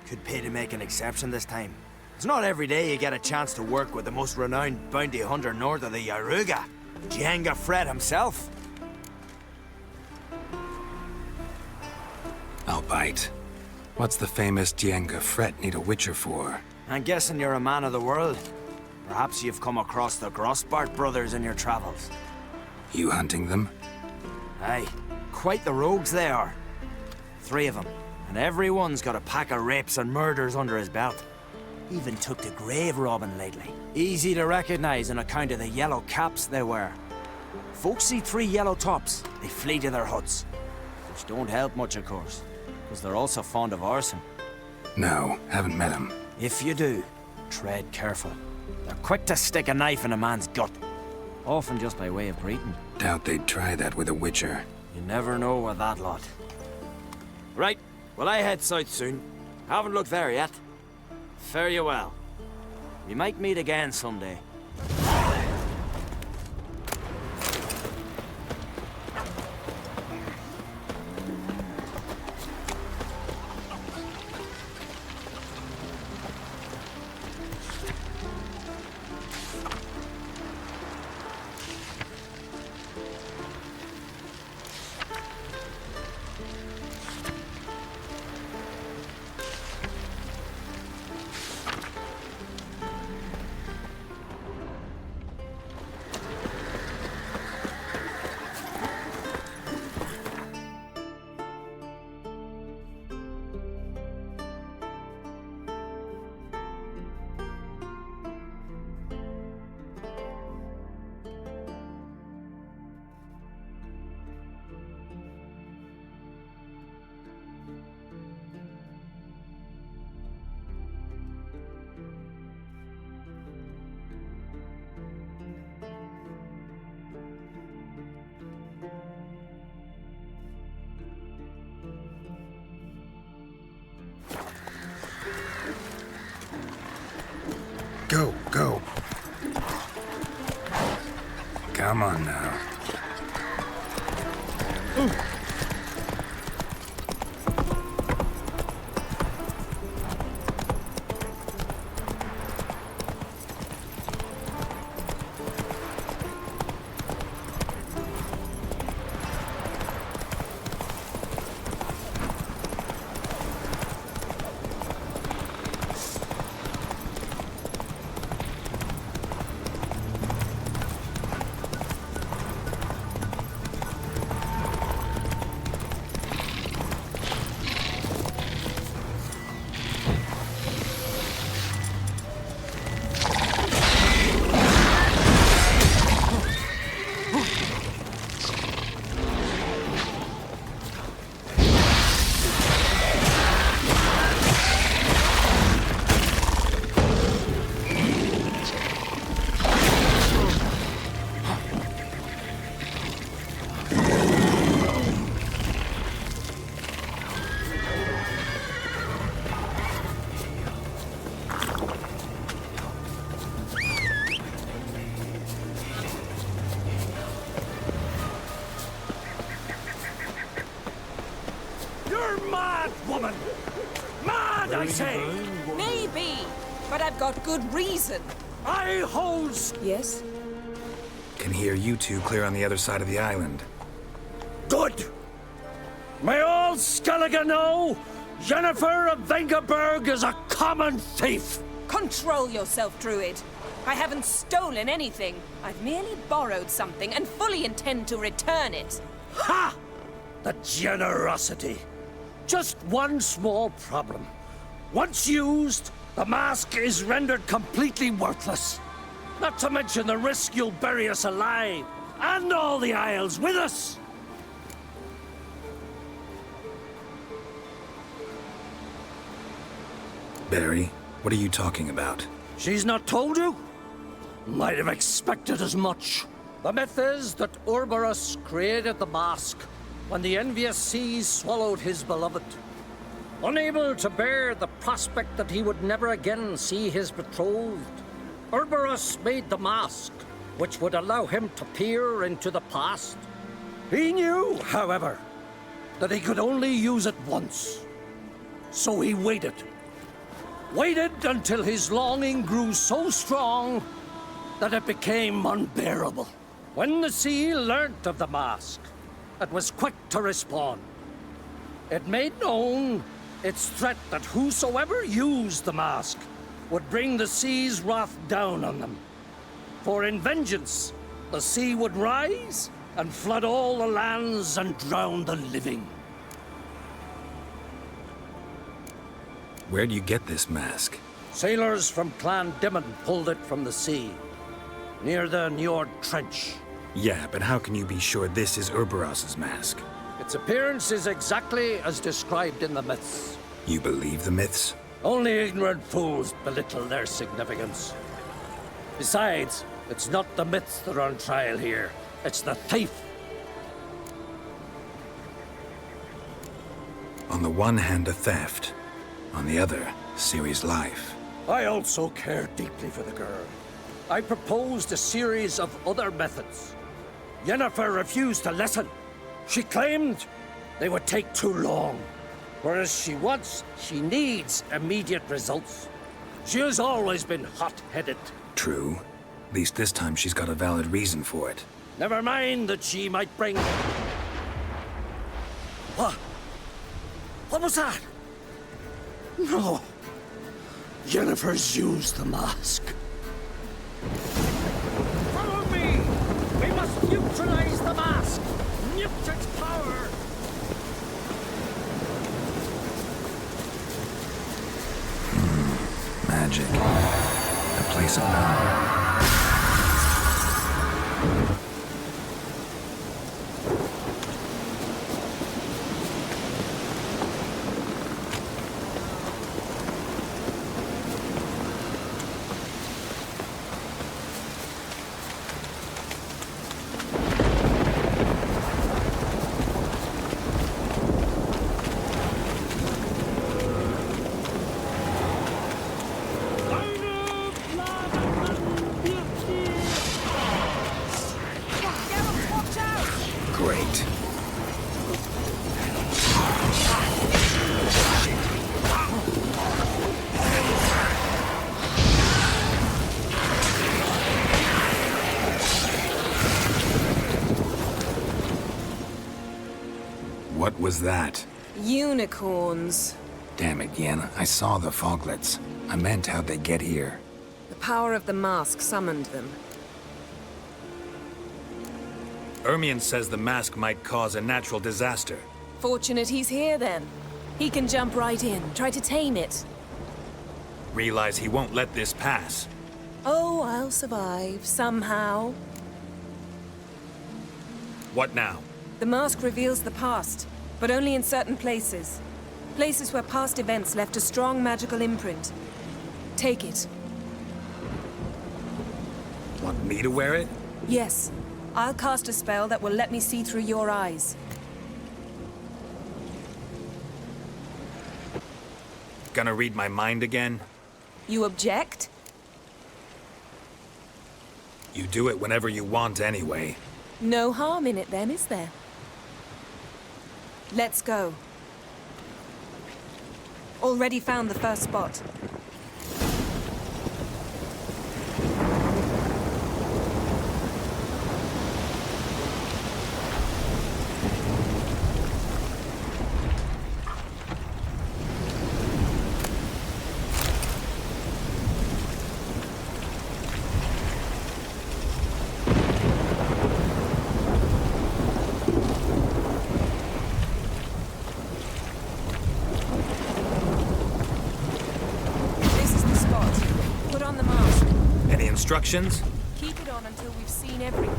Could pay to make an exception this time. It's not every day you get a chance to work with the most renowned bounty hunter north of the Yaruga, Jenga Fred himself. I'll bite. What's the famous Jenga Fret need a witcher for? I'm guessing you're a man of the world. Perhaps you've come across the Grossbart brothers in your travels. You hunting them? Aye, quite the rogues they are. 3 of them, and everyone's got a pack of rapes and murders under his belt. Even took to grave robbing lately. Easy to recognize on account of the yellow caps they wear. Folks see 3 yellow tops, they flee to their huts. Which don't help much, of course, because they're also fond of arson. No, haven't met him. If you do, tread careful. They're quick to stick a knife in a man's gut. Often just by way of greeting. Doubt they'd try that with a witcher. You never know with that lot. Right, well I head south soon. Haven't looked there yet. Fare you well. We might meet again someday. Go, go. Come on now. woman! Mad, I say! Maybe, but I've got good reason. I holds... Yes? Can hear you two clear on the other side of the island. Good! May all Skellige know Jennifer of Vengerberg is a common thief! Control yourself, Druid. I haven't stolen anything. I've merely borrowed something and fully intend to return it. Ha! The generosity. Just one small problem. Once used, the mask is rendered completely worthless. Not to mention the risk you'll bury us alive, and all the Isles with us. Barry, what are you talking about? She's not told you? Might have expected as much. The myth is that Ouroboros created the mask when the envious seas swallowed his beloved. Unable to bear the prospect that he would never again see his betrothed, Ouroboros made the mask, which would allow him to peer into the past. He knew, however, that he could only use it once. So he waited. Waited until his longing grew so strong that it became unbearable. When the sea learnt of the mask, it was quick to respond. It made known its threat that whosoever used the mask would bring the sea's wrath down on them. For in vengeance, the sea would rise and flood all the lands and drown the living. Where'd you get this mask? Sailors from Clan Dimon pulled it from the sea, near the Njord Trench. Yeah, but how can you be sure this is Ouroboros' mask? Its appearance is exactly as described in the myths. You believe the myths? Only ignorant fools belittle their significance. Besides, it's not the myths that are on trial here. It's the thief. On the one hand, a theft. On the other, Ciri's life. I also care deeply for the girl. I proposed a series of other methods. Yennefer refused to listen. She claimed they would take too long. Whereas she needs immediate results. She has always been hot-headed. True. At least this time she's got a valid reason for it. Never mind that she might bring... What? What was that? No. Yennefer's used the mask. Follow me! We must neutralize the mask! Nuke its power! Magic. A place of power. Great. What was that? Unicorns. Damn it, Yen. I saw the foglets. I meant how'd they get here. The power of the mask summoned them. Ermion says the mask might cause a natural disaster. Fortunate he's here, then. He can jump right in, try to tame it. Realize he won't let this pass. Oh, I'll survive, somehow. What now? The mask reveals the past, but only in certain places. Places where past events left a strong magical imprint. Take it. Want me to wear it? Yes. I'll cast a spell that will let me see through your eyes. Gonna read my mind again? You object? You do it whenever you want anyway. No harm in it then, is there? Let's go. Already found the first spot. Instructions? Keep it on until we've seen everything.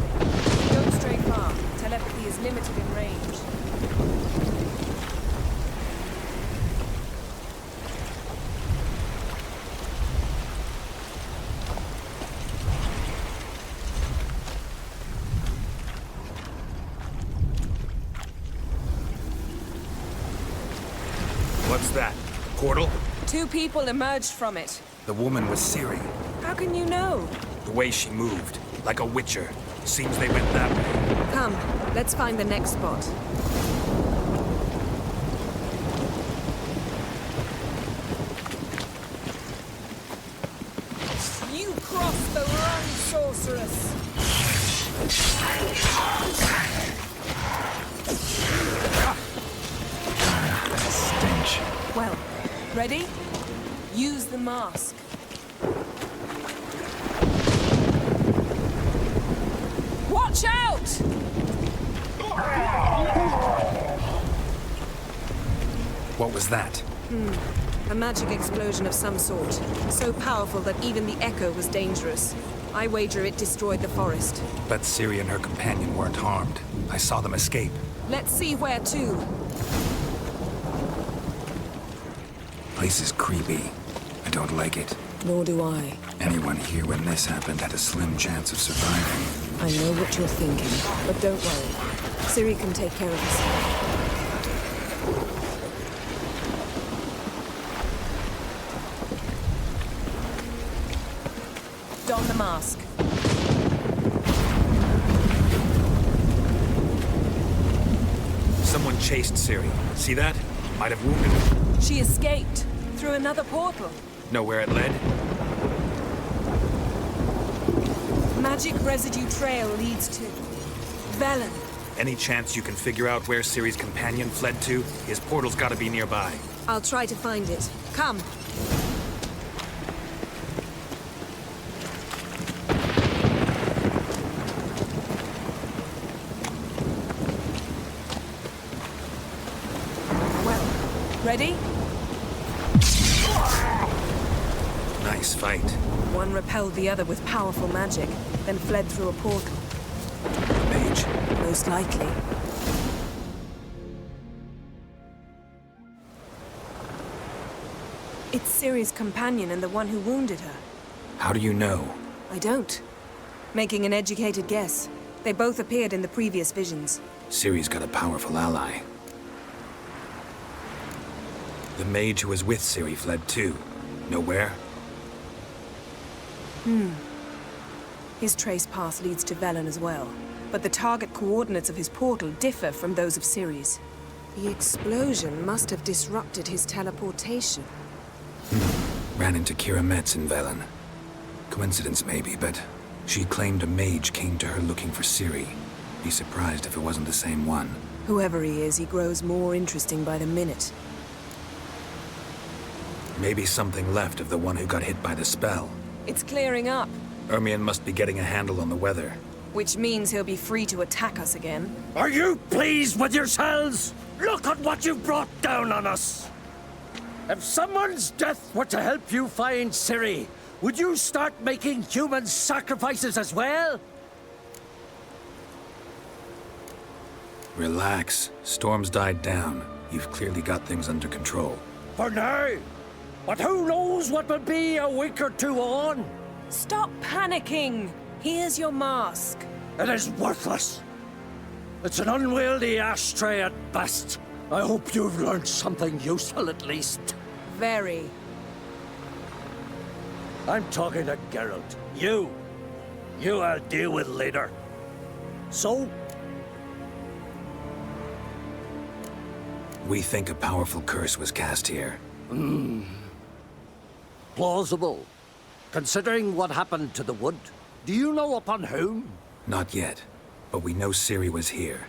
Don't stray far. Telepathy is limited in range. What's that? Portal? 2 people emerged from it. The woman was Ciri. How can you know? The way she moved, like a witcher. Seems they went that way. Come, let's find the next spot. You crossed the wrong sorceress. Stench. Well, ready? Use the mask. Watch out! What was that? A magic explosion of some sort. So powerful that even the echo was dangerous. I wager it destroyed the forest. But Ciri and her companion weren't harmed. I saw them escape. Let's see where to. Place is creepy. I don't like it. Nor do I. Anyone here when this happened had a slim chance of surviving. I know what you're thinking, but don't worry. Ciri can take care of herself. Don the mask. Someone chased Ciri. See that? Might have wounded her. She escaped through another portal. Know where it led? Magic residue trail leads to Velen. Any chance you can figure out where Ciri's companion fled to? His portal's gotta be nearby. I'll try to find it. Come. Well, ready? Nice fight. One repelled the other with powerful magic, then fled through a portal. Mage? Most likely. It's Ciri's companion and the one who wounded her. How do you know? I don't. Making an educated guess. They both appeared in the previous visions. Ciri's got a powerful ally. The mage who was with Ciri fled too. Know where? His trace path leads to Velen as well. But the target coordinates of his portal differ from those of Ciri's. The explosion must have disrupted his teleportation. Ran into Kira Metz in Velen. Coincidence maybe, but she claimed a mage came to her looking for Ciri. Be surprised if it wasn't the same one. Whoever he is, he grows more interesting by the minute. Maybe something left of the one who got hit by the spell. It's clearing up, Ermion must be getting a handle on the weather. which means he'll be free to attack us again. Are you pleased with yourselves? Look at what you've brought down on us! If someone's death were to help you find Ciri, would you start making human sacrifices as well? Relax. Storm's died down. You've clearly got things under control. For now. But who knows what will be a week or two on? Stop panicking! Here's your mask. It is worthless. It's an unwieldy ashtray at best. I hope you've learned something useful at least. Very. I'm talking to Geralt. You I'll deal with later. So? We think a powerful curse was cast here. Plausible. Considering what happened to the wood, do you know upon whom? Not yet, but we know Ciri was here.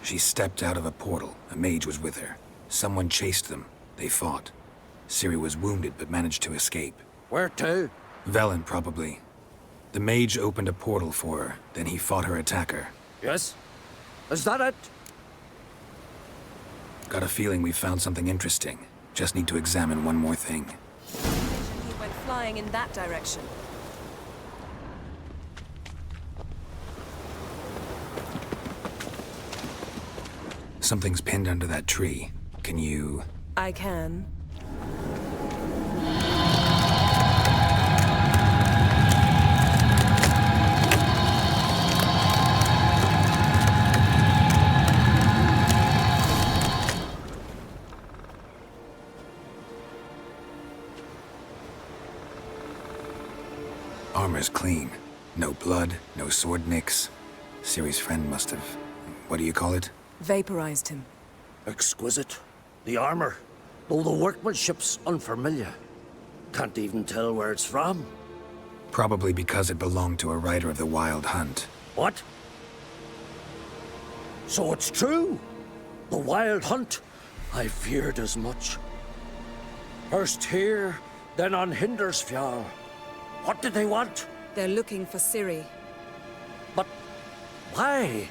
She stepped out of a portal. A mage was with her. Someone chased them. They fought. Ciri was wounded but managed to escape. Where to? Velen, probably. The mage opened a portal for her, then he fought her attacker. Yes? Is that it? Got a feeling we found something interesting. Just need to examine one more thing. He went flying in that direction. Something's pinned under that tree. Can you... I can. Armor's clean. No blood, no sword nicks. Ciri's friend must have... what do you call it? Vaporized him. Exquisite. The armor, though the workmanship's unfamiliar. Can't even tell where it's from. Probably because it belonged to a rider of the Wild Hunt. What? So it's true? The Wild Hunt? I feared as much. First here, then on Hindersfjall. What did they want? They're looking for Ciri. But why?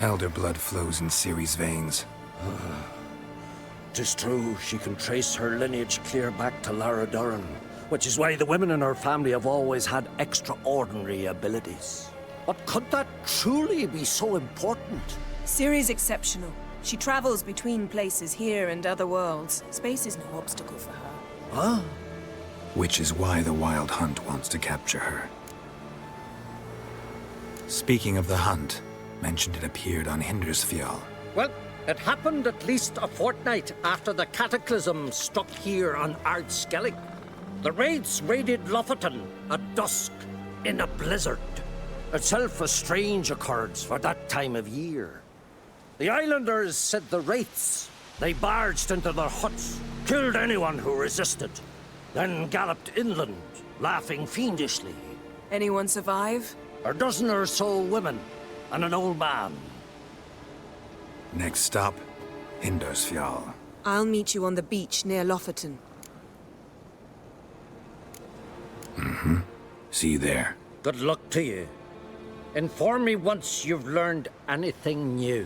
Elder blood flows in Ciri's veins. 'Tis true, she can trace her lineage clear back to Lara Duran, which is why the women in her family have always had extraordinary abilities. But could that truly be so important? Ciri's exceptional. She travels between places here and other worlds. Space is no obstacle for her. Huh? Which is why the Wild Hunt wants to capture her. Speaking of the hunt, mentioned it appeared on Hindersfjall. Well, it happened at least a fortnight after the cataclysm struck here on Ardskellig. The raids raided Lofoten at dusk in a blizzard. Itself a strange occurrence for that time of year. The islanders said the wraiths. They barged into their huts, killed anyone who resisted, then galloped inland, laughing fiendishly. Anyone survive? A dozen or so women and an old man. Next stop, Hindersfjall. I'll meet you on the beach near Lofoten. Mm-hmm. See you there. Good luck to you. Inform me once you've learned anything new.